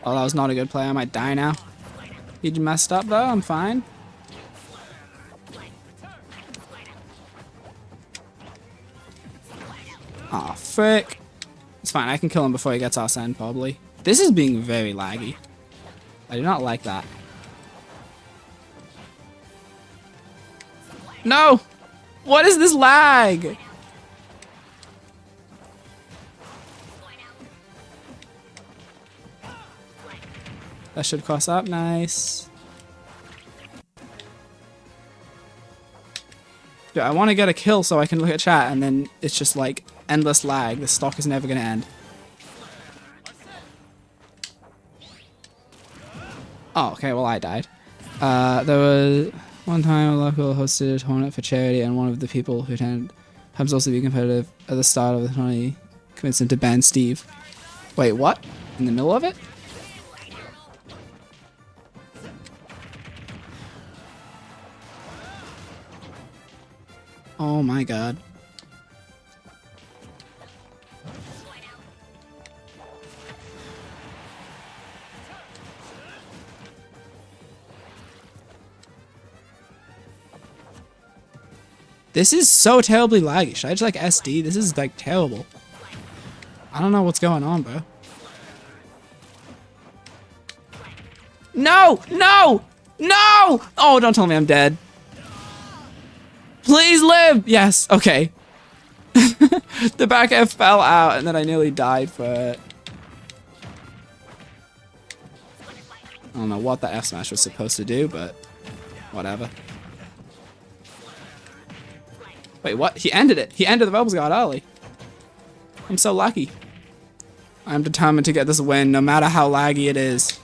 Oh, that was not a good play. I might die now. He messed up though. I'm fine. Aw, oh, frick. It's fine. I can kill him before he gets Arsene, probably. This is being very laggy. I do not like that. No! What is this lag? That should cross up. Nice. Dude, I want to get a kill so I can look at chat, and then it's just like endless lag. This stock is never going to end. Oh, okay. Well, I died. There was one time a local hosted a tournament for charity, and one of the people who attended happens also to be competitive. At the start of the tournament, convinced him to ban Steve. Wait, what? In the middle of it? Oh my god. This is so terribly laggy. Should I just like SD? This is like terrible. I don't know what's going on, bro. No! No! No! Oh, don't tell me I'm dead. Please live! Yes, okay. The back F fell out and then I nearly died for it. I don't know what the F smash was supposed to do, but whatever. Wait, what? He ended it. He ended the Rebels Guard early. I'm so lucky. I'm determined to get this win, no matter how laggy it is.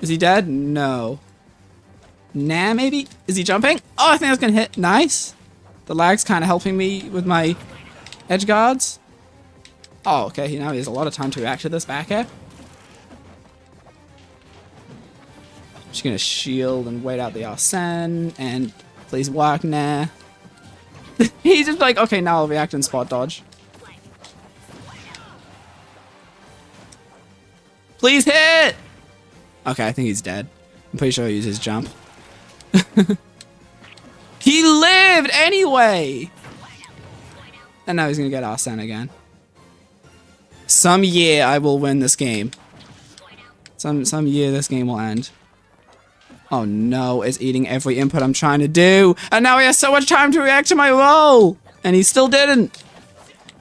Is he dead? No. Nah, maybe? Is he jumping? Oh, I think that's gonna hit. Nice. The lag's kind of helping me with my edge guards. Oh, okay. Now he has a lot of time to react to this back air. Just gonna shield and wait out the Arsene and please work. Nah. He's just like, okay, now I'll react and spot dodge. Please hit! Okay, I think he's dead. I'm pretty sure he used his jump. He lived anyway! And now he's gonna get Arsene again. Some year I will win this game. Some year this game will end. Oh no, it's eating every input I'm trying to do. And now he has so much time to react to my roll! And he still didn't!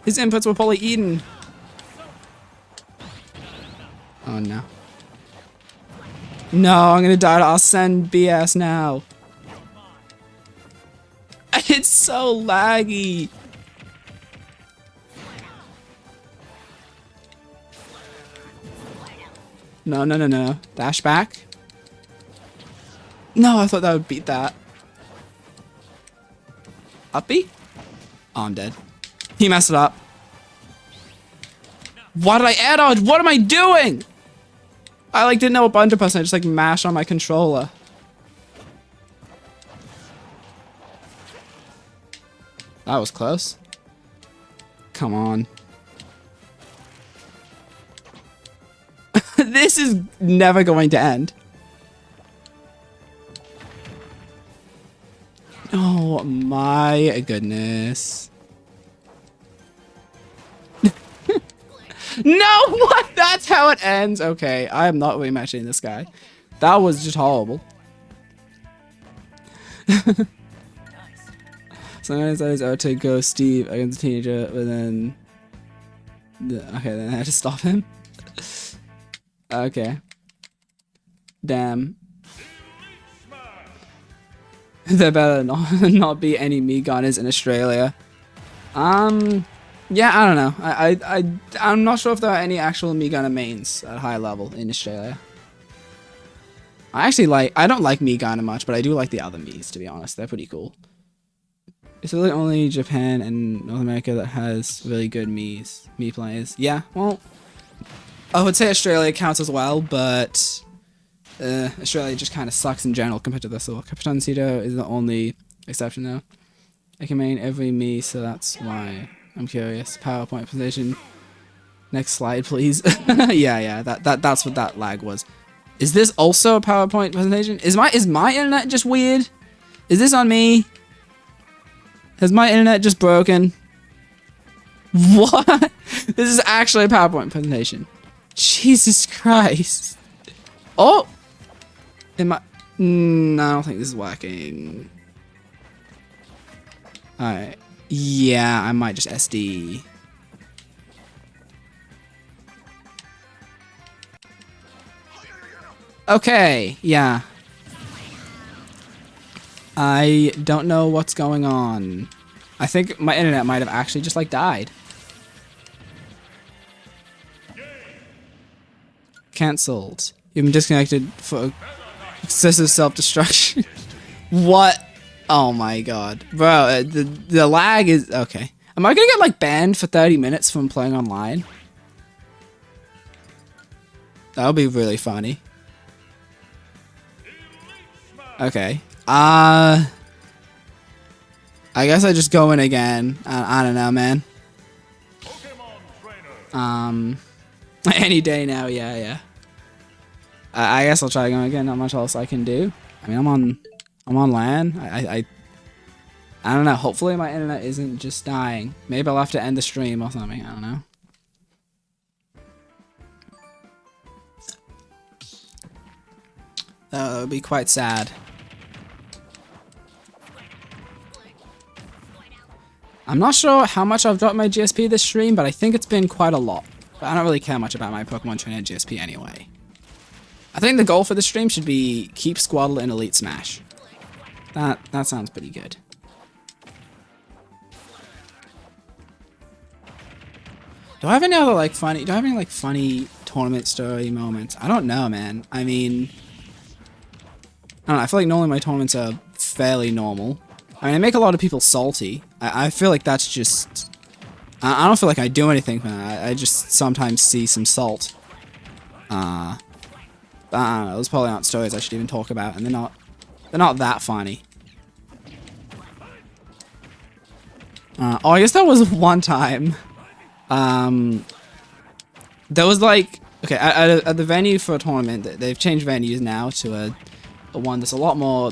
His inputs were probably eaten. Oh no. No, I'm gonna die to Arsene BS now. It's so laggy. No, no, no, no. Dash back. No, I thought that would beat that. Uppy? Oh, I'm dead. He messed it up. Why did I add on? What am I doing? I like didn't know what button to press and I just like mashed on my controller. That was close. Come on. This is never going to end. Oh my goodness. No, what? That's how it ends. Okay, I am not rematching this guy. That was just horrible. Sometimes I was out to go Steve against a teenager, but then... Okay, then I had to stop him. Okay. Damn. There better not be any me gunners in Australia. Yeah, I don't know. I'm not sure if there are any actual me gunner mains at high level in Australia. I don't like me gunner much, but I do like the other Miis, to be honest. They're pretty cool. It's really only Japan and North America that has really good me players. Yeah, well, I would say Australia counts as well, but Australia just kind of sucks in general compared to this. So Capitan Cito is the only exception though. I can main every me, so that's why I'm curious. PowerPoint presentation. Next slide, please. yeah, that's what that lag was. Is this also a PowerPoint presentation? Is my internet just weird? Is this on me? Has my internet just broken? What? This is actually a PowerPoint presentation. Jesus Christ. Oh! No, I don't think this is working. Alright. Yeah, I might just SD. Okay, yeah. I don't know what's going on. I think my internet might have actually just like died. Cancelled. You've been disconnected for excessive self-destruction. What? Oh my god. Bro, the lag is... Okay. Am I gonna get like banned for 30 minutes from playing online? That would be really funny. Okay. I guess I just go in again. I don't know, man. Any day now, yeah. I guess I'll try going again. Not much else I can do. I mean, I'm on LAN. I don't know. Hopefully my internet isn't just dying. Maybe I'll have to end the stream or something. I don't know. That would be quite sad. I'm not sure how much I've dropped my GSP this stream, but I think it's been quite a lot. But I don't really care much about my Pokemon Trainer GSP anyway. I think the goal for the stream should be keep Squirtle in Elite Smash. That sounds pretty good. Do I have any other funny tournament story moments? I don't know, man. I mean, I don't know. I feel like normally my tournaments are fairly normal. I mean, I make a lot of people salty. I feel like that's just... I don't feel like I do anything for that. I just sometimes see some salt. I don't know. Those probably aren't stories I should even talk about, and they're not that funny. Oh, I guess that was one time. There was like... Okay, at the venue for a tournament, they've changed venues now to a one that's a lot more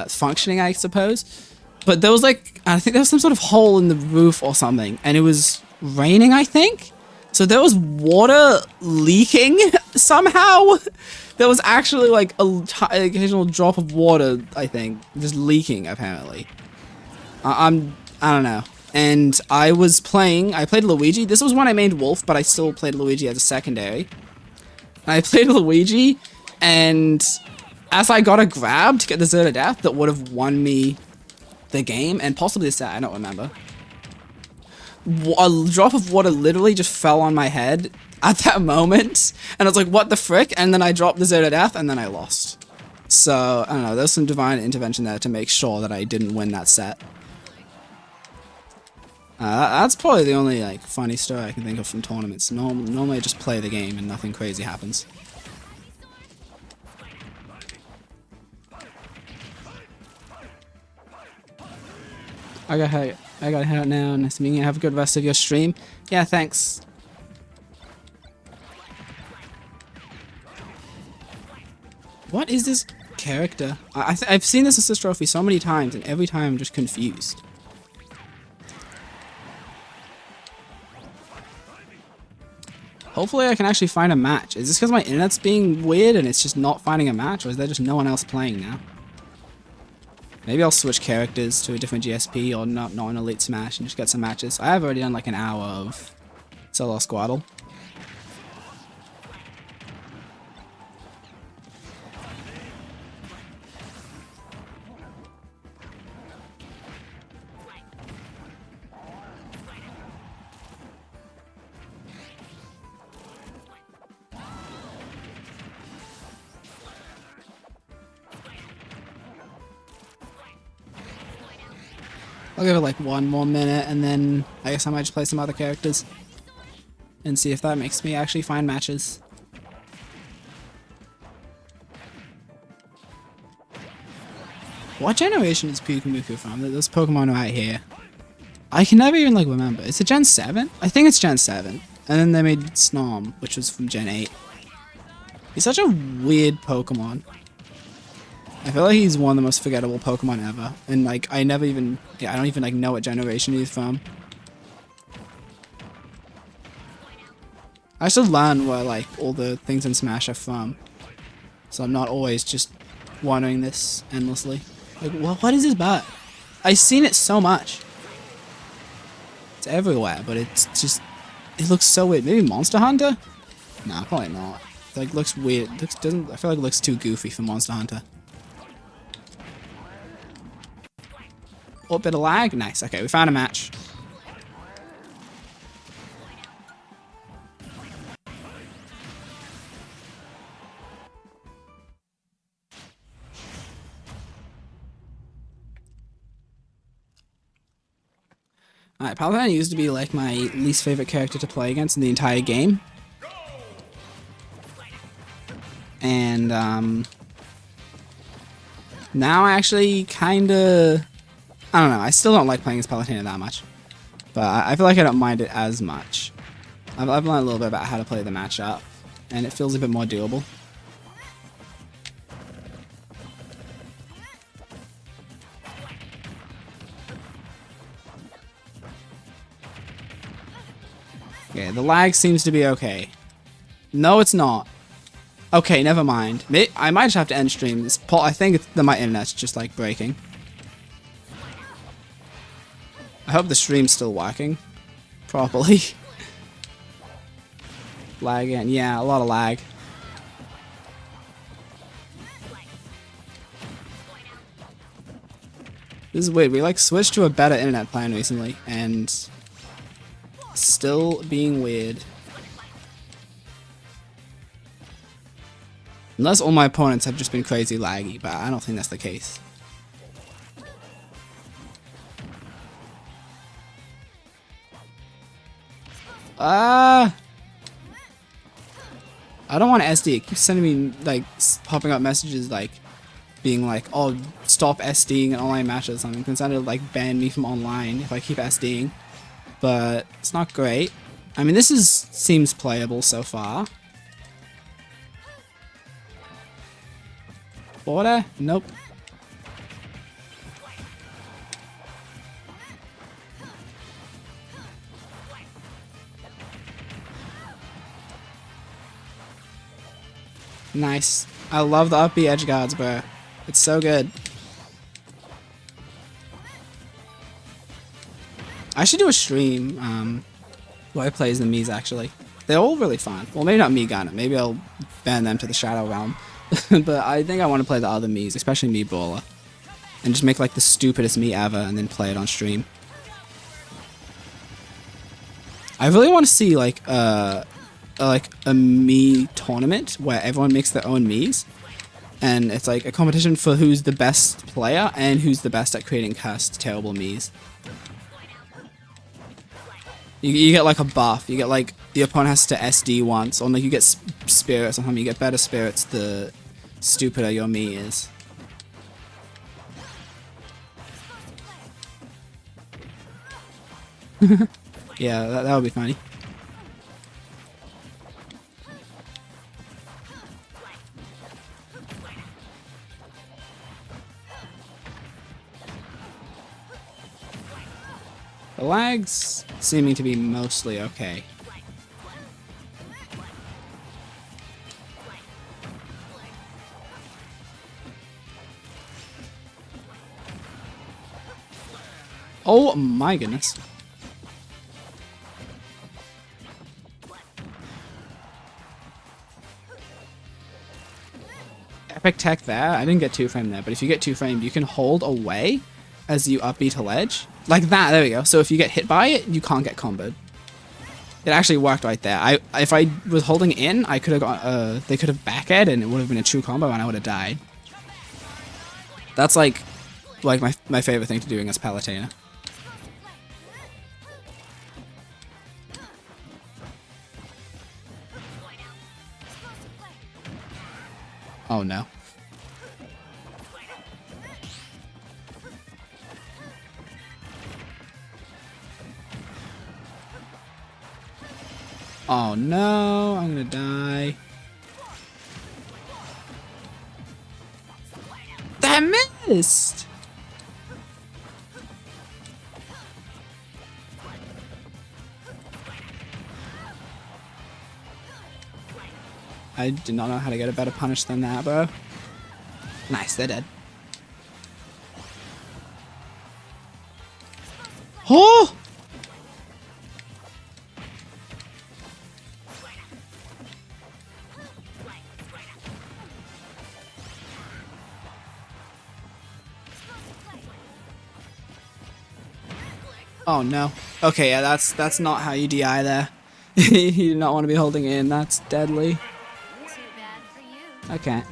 functioning, I suppose. But there was like, I think there was some sort of hole in the roof or something, and it was raining, I think? So there was water leaking somehow. There was actually like an occasional drop of water, I think, just leaking apparently. I don't know. And I played Luigi. This was when I made Wolf, but I still played Luigi as a secondary. I played Luigi, and as I got a grab to get the Zeta Death that would have won me the game and possibly the set, I don't remember. A drop of water literally just fell on my head at that moment, and I was like, what the frick? And then I dropped the 0 to death, and then I lost. So, I don't know, there's some divine intervention there to make sure that I didn't win that set. That's probably the only, like, funny story I can think of from tournaments. Normally I just play the game and nothing crazy happens. I gotta head out now. Nice meeting you. Have a good rest of your stream. Yeah, thanks. What is this character? I've seen this assist trophy so many times, and every time I'm just confused. Hopefully I can actually find a match. Is this because my internet's being weird and it's just not finding a match, or is there just no one else playing now? Maybe I'll switch characters to a different GSP or not an Elite Smash and just get some matches. I have already done like an hour of solo Squirtle. I'll give it like 1 more minute, and then I guess I might just play some other characters and see if that makes me actually find matches. What generation is Pukumuku from? Those Pokemon right here. I can never even like remember. Is it Gen 7? I think it's Gen 7. And then they made Snom, which was from Gen 8. He's such a weird Pokemon. I feel like he's one of the most forgettable Pokemon ever, and like I don't even like know what generation he's from. I should learn where like all the things in Smash are from, so I'm not always just wondering this endlessly. Like, what is this bat? I've seen it so much. It's everywhere, but it looks so weird. Maybe Monster Hunter? Nah, probably not. It like looks weird. I feel like it looks too goofy for Monster Hunter. Oh, bit of lag. Nice. Okay, we found a match. Alright, Paladin used to be like my least favorite character to play against in the entire game. And now I actually kinda, I don't know, I still don't like playing as Palutena that much, but I feel like I don't mind it as much. I've learned a little bit about how to play the matchup, and it feels a bit more doable. Okay, the lag seems to be okay. No, it's not. Okay, never mind. I might just have to end stream. I think that my internet's just like breaking. I hope the stream's still working properly. Lag again. Yeah, a lot of lag. This is weird. We like switched to a better internet plan recently, and still being weird. Unless all my opponents have just been crazy laggy, but I don't think that's the case. I don't want to SD. It keeps sending me, like, popping up messages, like, being like, oh, stop SDing in online matches. I'm concerned to, like, ban me from online if I keep SDing. But it's not great. I mean, this seems playable so far. Border? Nope. Nice. I love the up B edge guards, bro. It's so good. I should do a stream where I play as the Miis, actually. They're all really fun. Well, maybe not Mii Gunner. Maybe I'll ban them to the Shadow Realm. But I think I want to play the other Miis, especially Mii Brawler. and just make like the stupidest me ever and then play it on stream. I really want to see like a me tournament where everyone makes their own Miis, and it's like a competition for who's the best player and who's the best at creating cursed, terrible Miis. You get like a buff. You get like the opponent has to SD once, or like you get spirits or something. You get better spirits the stupider your me is. Yeah, that would be funny. The lag's seeming to be mostly okay. Oh my goodness. Epic tech there. I didn't get 2-frame there, but if you get 2-frame, you can hold away as you upbeat a ledge. Like that, there we go. So if you get hit by it, you can't get comboed. It actually worked right there. If I was holding in, I could have got, they could have back aired and it would have been a true combo and I would have died. That's like my favorite thing to do against Palutena. Oh no. Oh no, I'm gonna die. That missed! I did not know how to get a better punish than that, bro. Nice, they're dead. Oh! Oh no. Okay, yeah, that's not how you DI there. You do not want to be holding in. That's deadly. Too bad for you. Okay.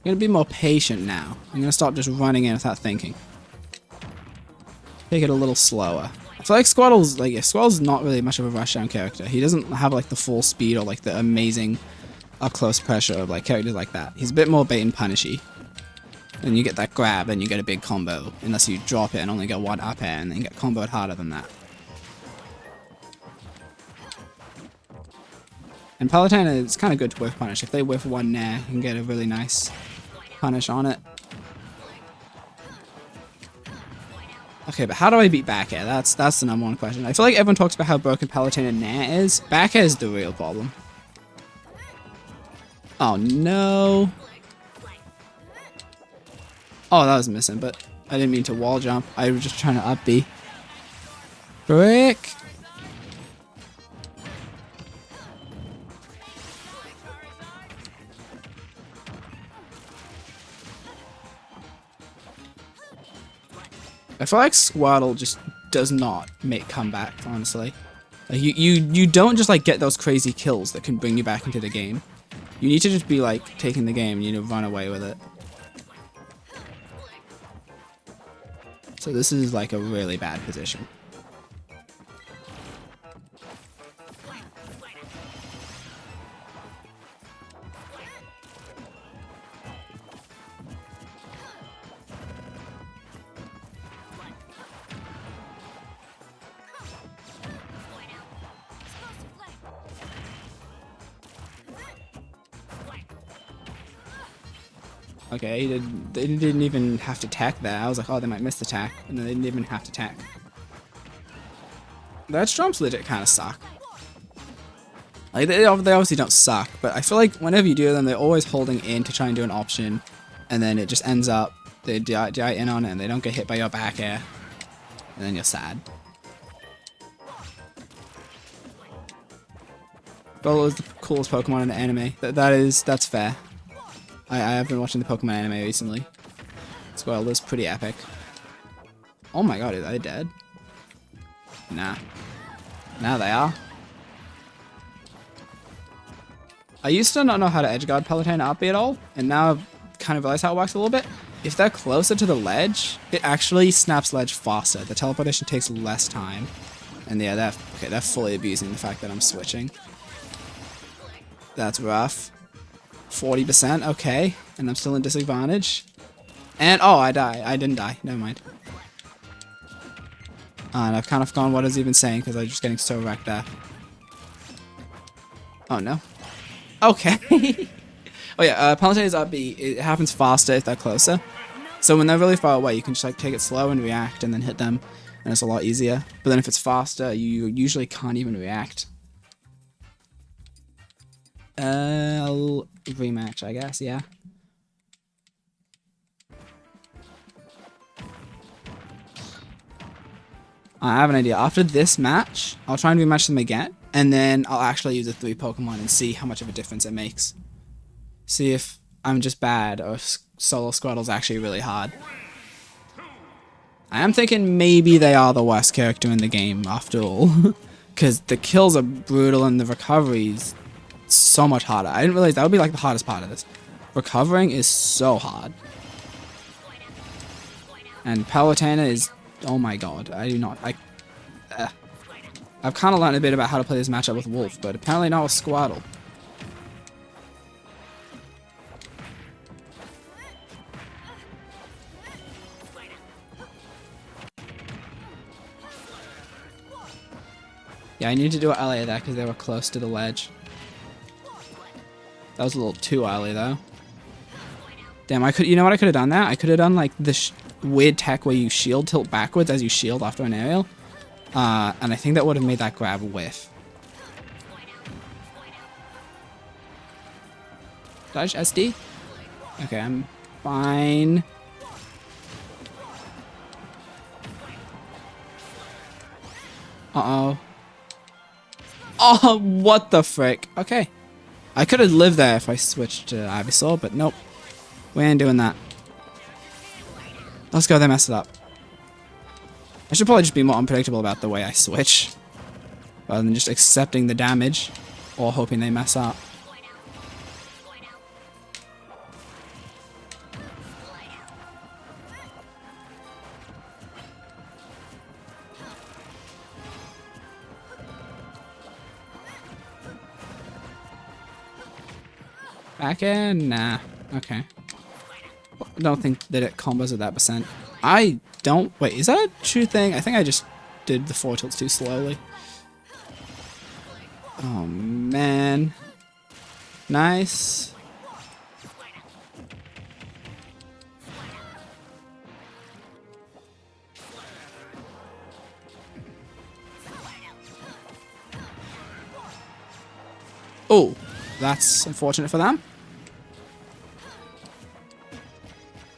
I'm gonna be more patient now. I'm gonna stop just running in without thinking. Take it a little slower. I feel like Squirtle's like, Squirtle's not really much of a rushdown character. He doesn't have like the full speed or like the amazing up close pressure of like characters like that. He's a bit more bait and punishy. And you get that grab and you get a big combo. Unless you drop it and only get one up air and then get comboed harder than that. And Palutena is kind of good to whiff punish. If they whiff one nair, you can get a really nice punish on it. Okay, but how do I beat back air? That's the number one question. I feel like everyone talks about how broken Palutena nair is. Back air is the real problem. Oh no. Oh, that was missing, but I didn't mean to wall jump. I was just trying to up B. Brick. I feel like Squirtle just does not make comebacks, honestly. Like you don't just like get those crazy kills that can bring you back into the game. You need to just be like taking the game and you know run away with it. So this is like a really bad position. Okay, they didn't even have to tack there. I was like, oh, they might miss the tack. And then they didn't even have to tack. Their jumps legit kind of suck. Like, they obviously don't suck, but I feel like whenever you do them, they're always holding in to try and do an option. And then it just ends up, they die in on it and they don't get hit by your back air. And then you're sad. Squirtle is the coolest Pokemon in the anime. That's fair. I have been watching the Pokemon anime recently. Squirtle is pretty epic. Oh my god, are they dead? Nah. Now they are. I used to not know how to edgeguard Palutena up at all, and now I've kind of realized how it works a little bit. If they're closer to the ledge, it actually snaps ledge faster. The teleportation takes less time. And yeah, they're fully abusing the fact that I'm switching. That's rough. 40%, okay. And I'm still in disadvantage. And, oh, I die. I didn't die. Never mind. And I've kind of forgotten what I was even saying because I was just getting so wrecked there. Oh, no. Okay. Oh, yeah, Palutena's up B. It happens faster if they're closer. So when they're really far away, you can just, like, take it slow and react and then hit them. And it's a lot easier. But then if it's faster, you usually can't even react. I'll rematch, I guess, yeah. I have an idea. After this match, I'll try and rematch them again, and then I'll actually use the 3 Pokemon and see how much of a difference it makes. See if I'm just bad or if Solo Squirtle's actually really hard. I am thinking maybe they are the worst character in the game after all. Because the kills are brutal and the recovery's so much harder. I didn't realize that would be like the hardest part of this. Recovering is so hard. And Palutena is... oh my god, I do not... I've kind of learned a bit about how to play this matchup with Wolf, but apparently not with Squirtle. Yeah, I need to do it earlier there because they were close to the ledge. That was a little too early though. Damn, I could... you know what I could have done there? I could have done like this weird tech where you shield tilt backwards as you shield after an aerial. And I think that would have made that grab whiff. Dodge SD? Okay, I'm fine. Uh-oh. Oh, what the frick? Okay. I could have lived there if I switched to Ivysaur, but nope. We ain't doing that. Let's go, they messed it up. I should probably just be more unpredictable about the way I switch. Rather than just accepting the damage or hoping they mess up. Back in? Nah. Okay. I don't think that it combos at that percent. I don't... wait, is that a true thing? I think I just did the 4 tilts too slowly. Oh, man. Nice. Oh, that's unfortunate for them.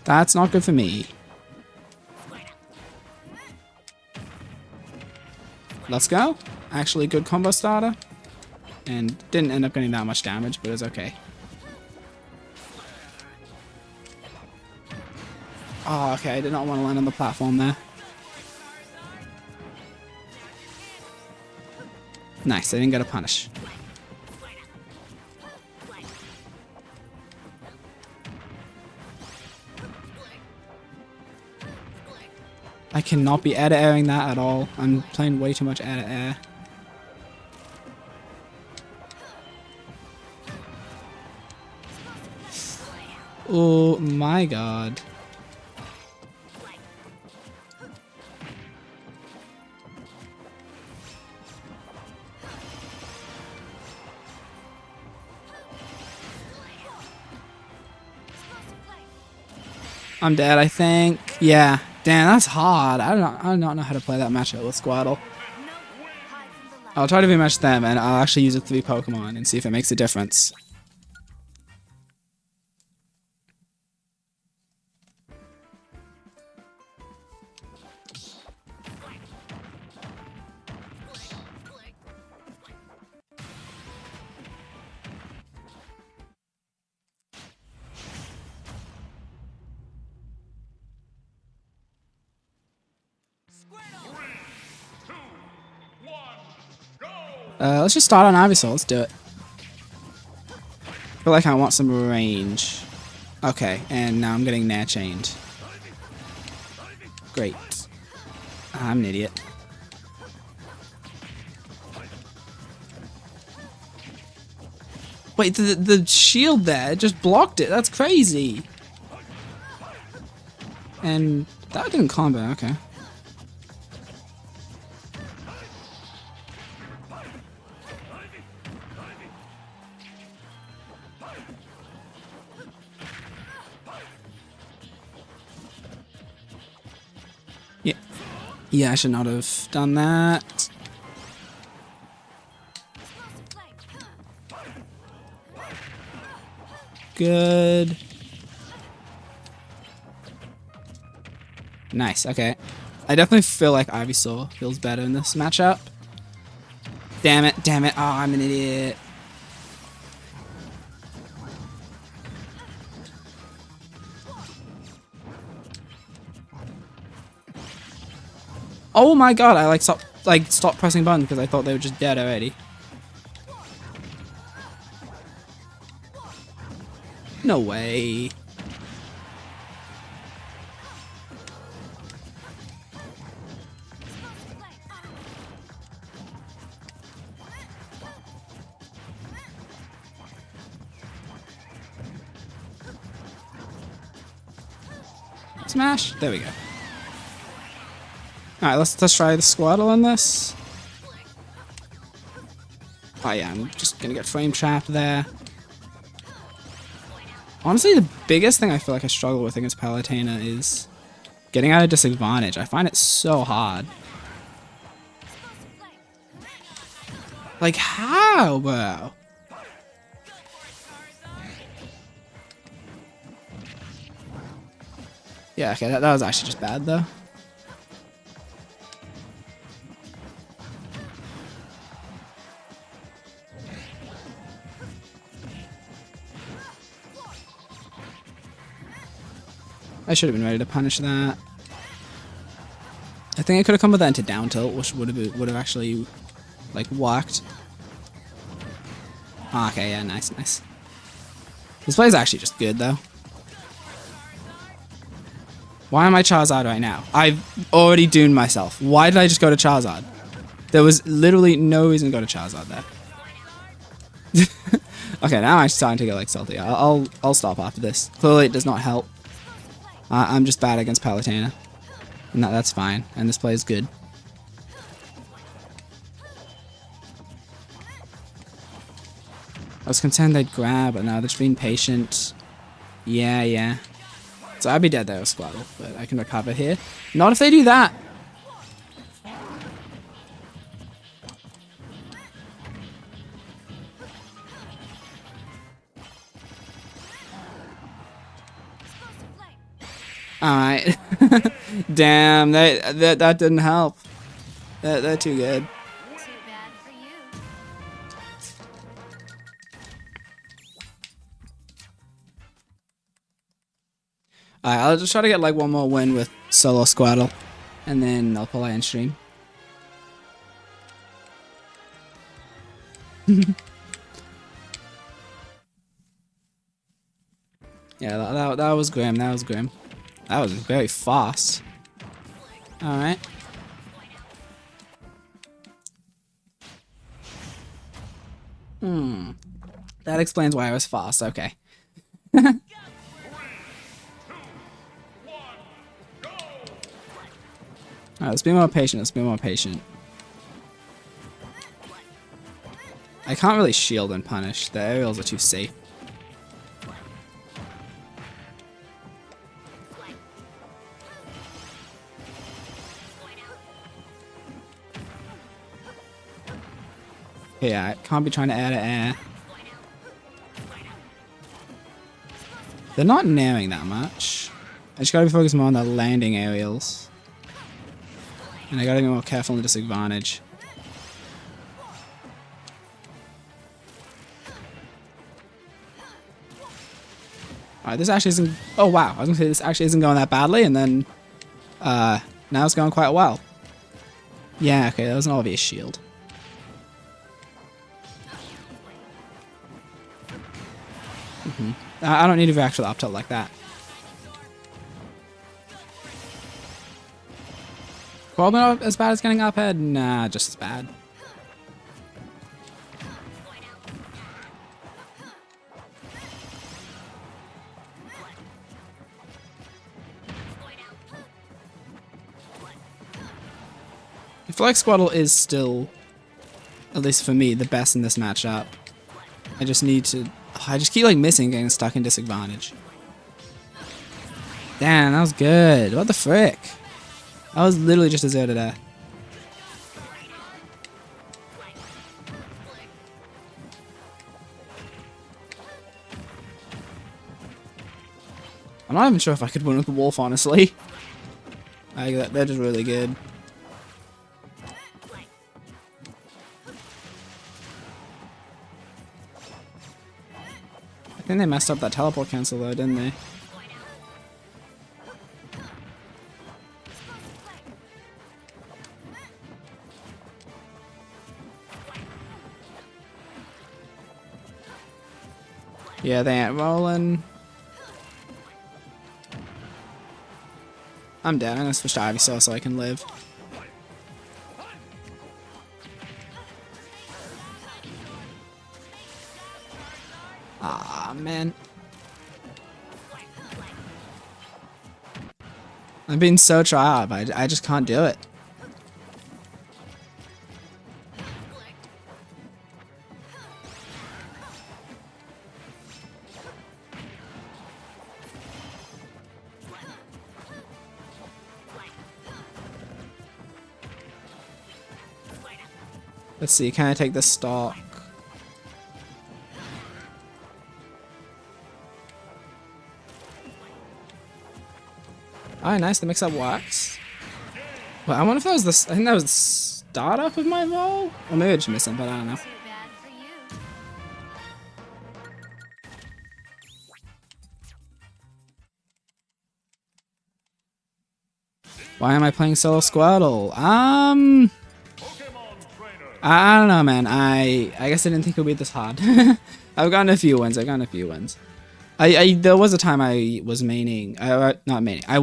That's not good for me. Let's go. Actually, good combo starter. And didn't end up getting that much damage, but it's okay. Oh, okay. I did not want to land on the platform there. Nice. I didn't get a punish. I cannot be air to airing that at all. I'm playing way too much air to air. Oh my god. I'm dead, I think. Yeah. Damn, that's hard. I do not know how to play that matchup with Squirtle. I'll try to rematch them, and I'll actually use a 3 Pokemon and see if it makes a difference. Let's just start on Ivysaur. Let's do it. I feel like I want some range. Okay, and now I'm getting Nair chained. Great. I'm an idiot. Wait, the shield there just blocked it. That's crazy. And that didn't combo. Okay. Yeah. Yeah, I should not have done that. Good. Nice, okay. I definitely feel like Ivysaur feels better in this matchup. Damn it, damn it. Oh, I'm an idiot. Oh my god, I stopped pressing buttons because I thought they were just dead already. No way. Smash. There we go. Alright, let's try the Squirtle on this. Oh yeah, I'm just gonna get frame trapped there. Honestly, the biggest thing I feel like I struggle with against Palutena is getting out of disadvantage. I find it so hard. Like, how, bro? Yeah, okay, that was actually just bad, though. I should have been ready to punish that. I think I could have come with that into down tilt, which would have actually, like, worked. Oh, okay, yeah, nice, nice. This play is actually just good, though. Why am I Charizard right now? I've already doomed myself. Why did I just go to Charizard? There was literally no reason to go to Charizard there. Okay, now I'm starting to get, like, salty. I'll stop after this. Clearly, it does not help. I'm just bad against Palutena. And that's fine. And this play is good. I was concerned they'd grab, but now they're just being patient. Yeah, yeah. So I'd be dead there with Squirtle, but I can recover here. Not if they do that! Alright. Damn, that didn't help. They're too good. Too bad for you. Alright, I'll just try to get like one more win with solo Squirtle, and then I'll play and stream. Yeah, that was grim. That was grim. That was very fast. All right. That explains why I was fast. Okay. Alright, let's be more patient. Let's be more patient. I can't really shield and punish. The aerials are too safe. Yeah, I can't be trying to air to air. They're not nairing that much. I just gotta be focused more on the landing aerials. And I gotta be more careful in disadvantage. Alright, this actually isn't... Oh wow, I was gonna say this actually isn't going that badly, and then... now it's going quite well. Yeah, okay, that was an obvious shield. I don't need to react to the up tilt like that. Probably not as bad as getting up head? Nah, just as bad. I feel like Squirtle is still, at least for me, the best in this matchup. I just need to... I just keep like missing, getting stuck in disadvantage. Damn, that was good. What the frick? I was literally just a 0 to death. I'm not even sure if I could win with the wolf, honestly. They're just really good. I think they messed up that teleport cancel though, didn't they? Yeah, they ain't rolling. I'm dead. I'm gonna switch to Ivysaur so I can live. Ah, man. I'm being so try-hard, but I just can't do it. Let's see, can I take this stock? Oh, nice, the mix-up works. Well, I wonder if that was the... I think that was the startup of my roll? Or maybe I just missed it, but I don't know. Too bad for you. Why am I playing solo Squirtle? I don't know, man. I guess I didn't think it would be this hard. I've gotten a few wins. There was a time I was maining, not maining. I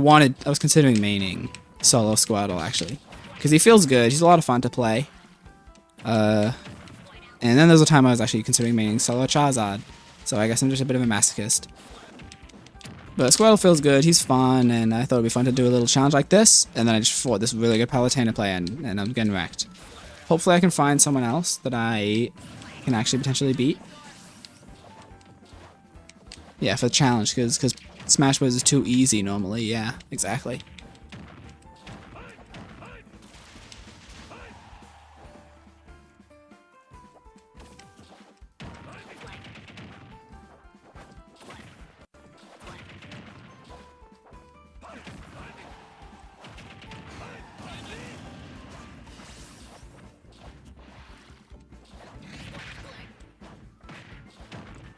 was considering maining solo Squirtle actually, because he feels good. He's a lot of fun to play. And then there was a time I was actually considering maining solo Charizard. So I guess I'm just a bit of a masochist. But Squirtle feels good. He's fun, and I thought it'd be fun to do a little challenge like this. And then I just fought this really good Palutena player, and I'm getting wrecked. Hopefully I can find someone else that I can actually potentially beat. Yeah, for the challenge, because Smash Bros is too easy normally. Yeah, exactly.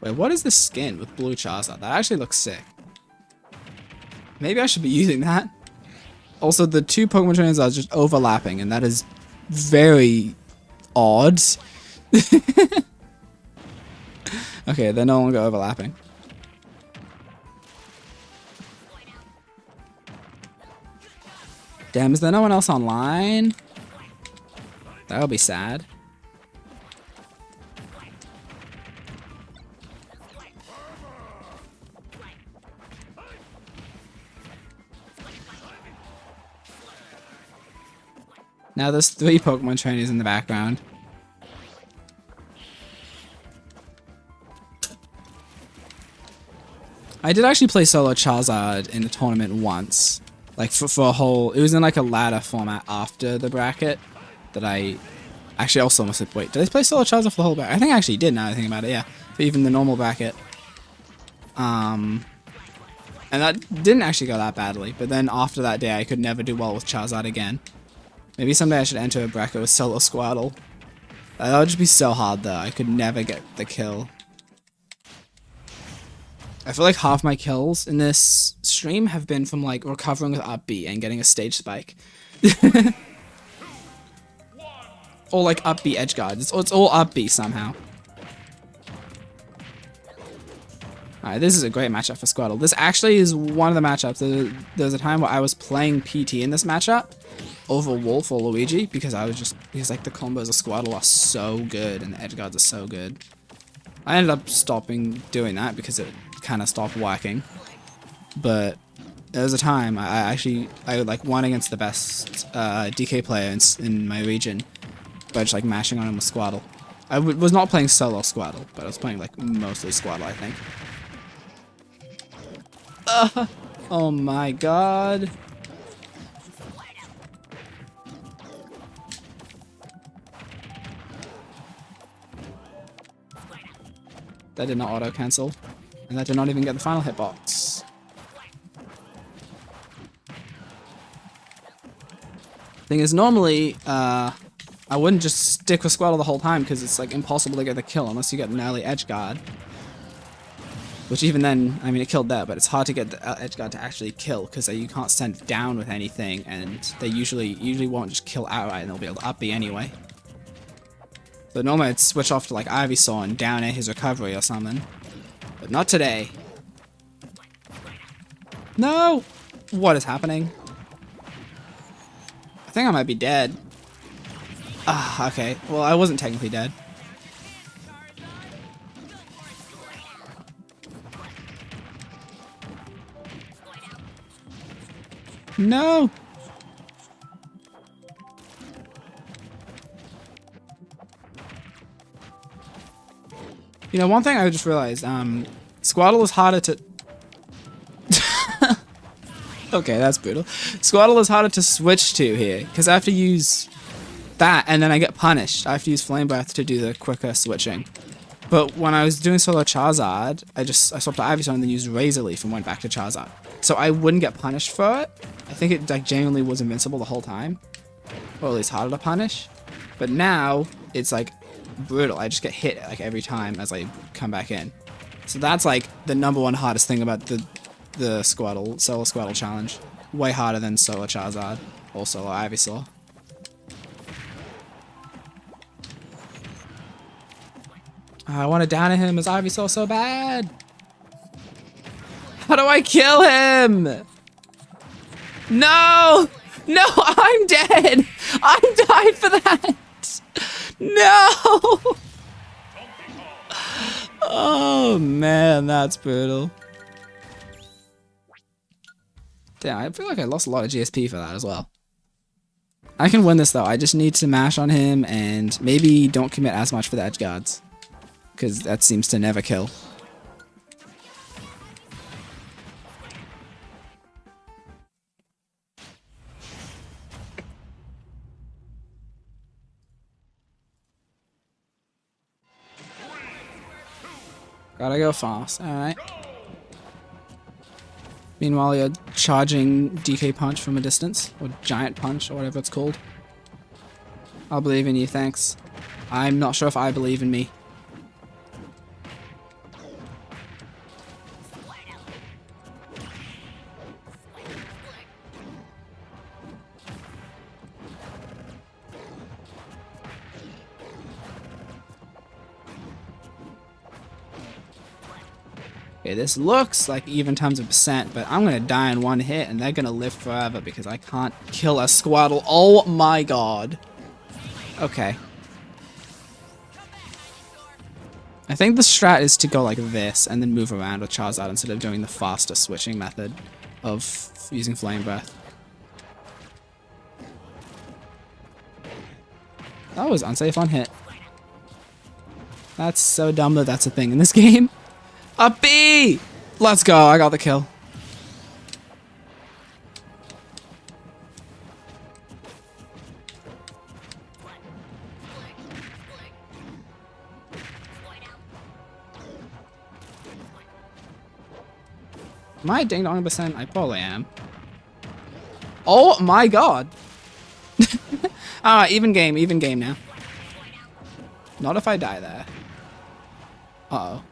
Wait, what is this skin with blue Charizard? That actually looks sick. Maybe I should be using that. Also, the two Pokemon trainers are just overlapping, and that is very odd. Okay, they're no longer overlapping. Damn, is there no one else online? That would be sad. Now there's 3 Pokemon trainers in the background. I did actually play solo Charizard in a tournament once. Like for a whole... It was in like a ladder format after the bracket that I Actually, I also must have... Wait, did I play solo Charizard for the whole bracket? I think I actually did now that I think about it, yeah. For even the normal bracket. And that didn't actually go that badly. But then after that day, I could never do well with Charizard again. Maybe someday I should enter a bracket with solo Squirtle. That would just be so hard though. I could never get the kill. I feel like half my kills in this stream have been from like recovering with up B and getting a stage spike. Or like up B edge guard. It's all up B somehow. Alright, this is a great matchup for Squirtle. This actually is one of the matchups. There was a time where I was playing PT in this matchup over Wolf or Luigi because like the combos of Squirtle are so good and the edge guards are so good. I ended up stopping doing that because it kind of stopped working. But there was a time I like won against the best DK player in my region by just like mashing on him with Squirtle. I was not playing solo Squirtle, but I was playing like mostly Squirtle, I think. Oh my god. That did not auto cancel. And that did not even get the final hitbox. Thing is, normally, I wouldn't just stick with Squirtle the whole time because it's like impossible to get the kill unless you get an early edge guard. Which even then, I mean, it killed there, but it's hard to get the edge guard to actually kill because you can't send down with anything, and they usually won't just kill outright, and they'll be able to up B anyway. So normally I'd switch off to like Ivysaur and down at his recovery or something, but not today. No! What is happening? I think I might be dead. Ah, okay. Well, I wasn't technically dead. No! You know, one thing I just realized, Squirtle is harder to... Okay, that's brutal. Squirtle is harder to switch to here, because I have to use that, and then I get punished. I have to use Flame Breath to do the quicker switching. But when I was doing solo Charizard, I swapped to Ivysaur and then used Razor Leaf and went back to Charizard. So I wouldn't get punished for it. I think it like genuinely was invincible the whole time. Or at least harder to punish. But now, it's like brutal. I just get hit like every time as I come back in. So that's like the #1 hardest thing about the Squirtle, solo Squirtle challenge. Way harder than solo Charizard or solo Ivysaur. I want to down at him as Ivysaur so bad. How do I kill him? No! No, I'm dead! I died for that! No! Oh man, that's brutal. Damn, I feel like I lost a lot of GSP for that as well. I can win this though, I just need to mash on him and maybe don't commit as much for the edge guards. Because that seems to never kill. Gotta go fast, alright. Meanwhile, you're charging DK Punch from a distance, or Giant Punch, or whatever it's called. I'll believe in you, thanks. I'm not sure if I believe in me. Okay, this looks like even tons of percent, but I'm gonna die in one hit and they're gonna live forever because I can't kill a Squirtle. Oh my god. Okay. I think the strat is to go like this and then move around with Charizard instead of doing the faster switching method of using Flame Breath. That was unsafe on hit. That's so dumb that that's a thing in this game. A B! Let's go, I got the kill. Am I ding dong percent? I probably am. Oh my god! Alright, even game now. Not if I die there. Uh-oh.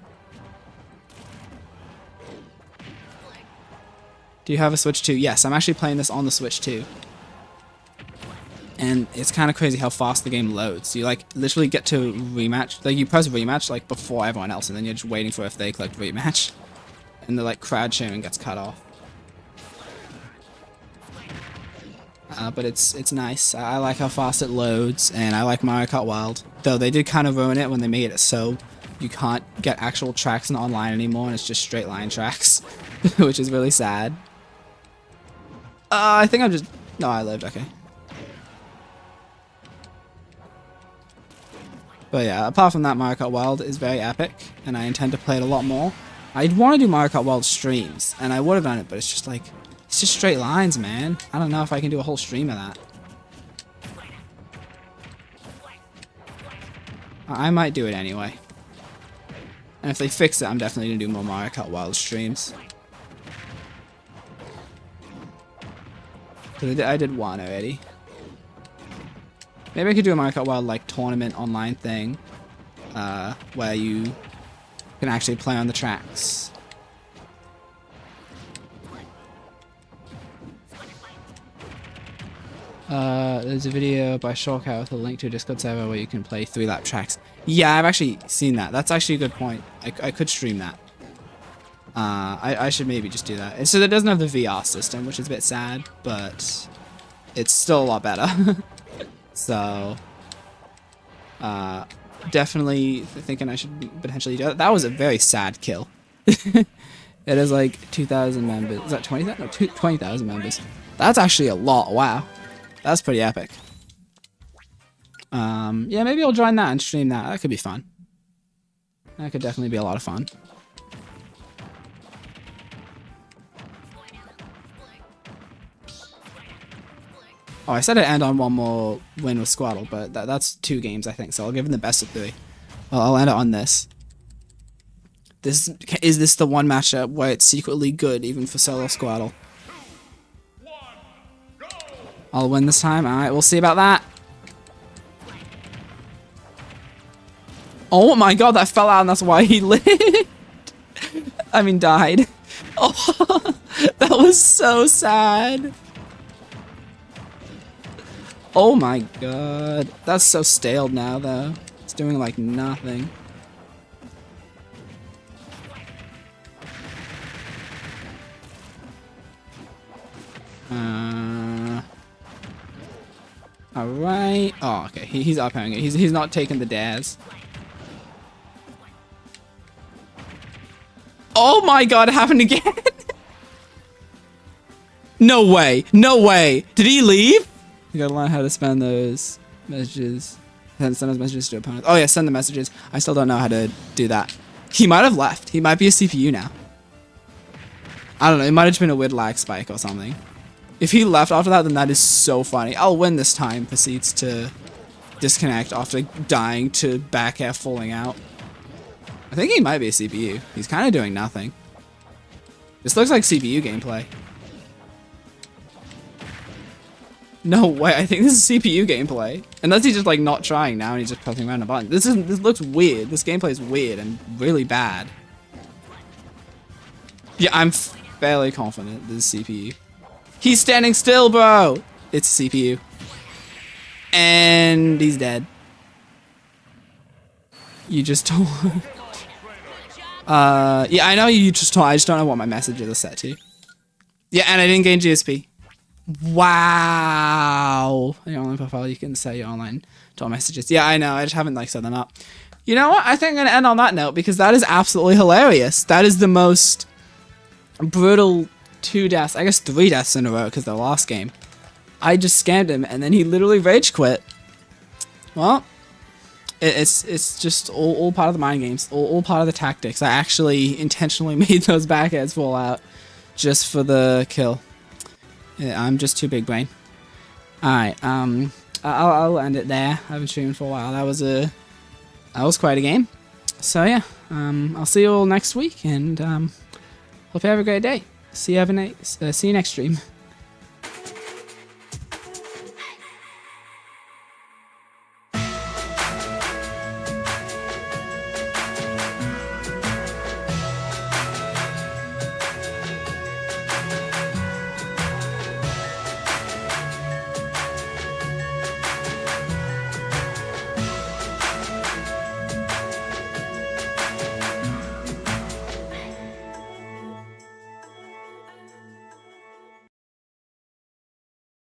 Do you have a Switch 2? Yes, I'm actually playing this on the Switch 2. And it's kind of crazy how fast the game loads. You like literally get to rematch, like you press rematch like before everyone else, and then you're just waiting for if they click rematch. And the like crowd sharing gets cut off. But it's nice. I like how fast it loads, and I like Mario Kart Wild. Though they did kind of ruin it when they made it so you can't get actual tracks in online anymore, and it's just straight line tracks, which is really sad. I think I'm just... No, I lived, okay. But yeah, apart from that, Mario Kart Wild is very epic, and I intend to play it a lot more. I'd want to do Mario Kart Wild streams, and I would have done it, but it's just like... It's just straight lines, man. I don't know if I can do a whole stream of that. I might do it anyway. And if they fix it, I'm definitely going to do more Mario Kart Wild streams. Because I did one already. Maybe I could do a Mario Kart Wild like tournament online thing. Where you can actually play on the tracks. There's a video by Shortcut with a link to a Discord server where you can play 3-lap tracks. Yeah, I've actually seen that. That's actually a good point. I could stream that. I should maybe just do that. So it doesn't have the VR system, which is a bit sad, but it's still a lot better. So, definitely thinking I should potentially do that. That was a very sad kill. It is like 2,000 members. Is that 20,000? No, 20,000 members. That's actually a lot. Wow. That's pretty epic. Yeah, maybe I'll join that and stream that. That could be fun. That could definitely be a lot of fun. Oh, I said I'd end on one more win with Squirtle, but that's 2 games, I think, so I'll give him the best of 3. Well, I'll end it on this. Is this the one matchup where it's secretly good, even for solo Squirtle? I'll win this time. Alright, we'll see about that. Oh my god, that fell out and that's why he lived. I mean, died. Oh, that was so sad. Oh my god. That's so stale now, though. It's doing, like, nothing. Alright. Oh, okay. He's up-airing it. He's not taking the dares. Oh my god, it happened again! No way! No way! Did he leave? You gotta learn how to spend those messages. Send those messages to opponents. Oh yeah, send the messages. I still don't know how to do that. He might have left. He might be a CPU now. I don't know. It might have just been a weird lag spike or something. If he left after that, then that is so funny. I'll win this time. Proceeds to disconnect after dying to back air falling out. I think he might be a CPU. He's kind of doing nothing. This looks like CPU gameplay. No way, I think this is CPU gameplay. Unless he's just like not trying now and he's just pressing random buttons. This looks weird. This gameplay is weird and really bad. Yeah, I'm fairly confident this is CPU. He's standing still, bro! It's a CPU. And he's dead. You just told... yeah, I know you just told. I just don't know what my messages are set to. Yeah, and I didn't gain GSP. Wow. In your online profile, you can set your online talk messages. Yeah, I know. I just haven't like set them up. You know what? I think I'm gonna end on that note because that is absolutely hilarious. That is the most brutal 2 deaths. I guess 3 deaths in a row because the last game. I just scammed him and then he literally rage quit. Well, it's just all part of the mind games. All part of the tactics. I actually intentionally made those back airs fall out just for the kill. Yeah, I'm just too big brain. Alright, I'll end it there. I've been streaming for a while. That was quite a game. So yeah, I'll see you all next week, and hope you have a great day. See you next stream.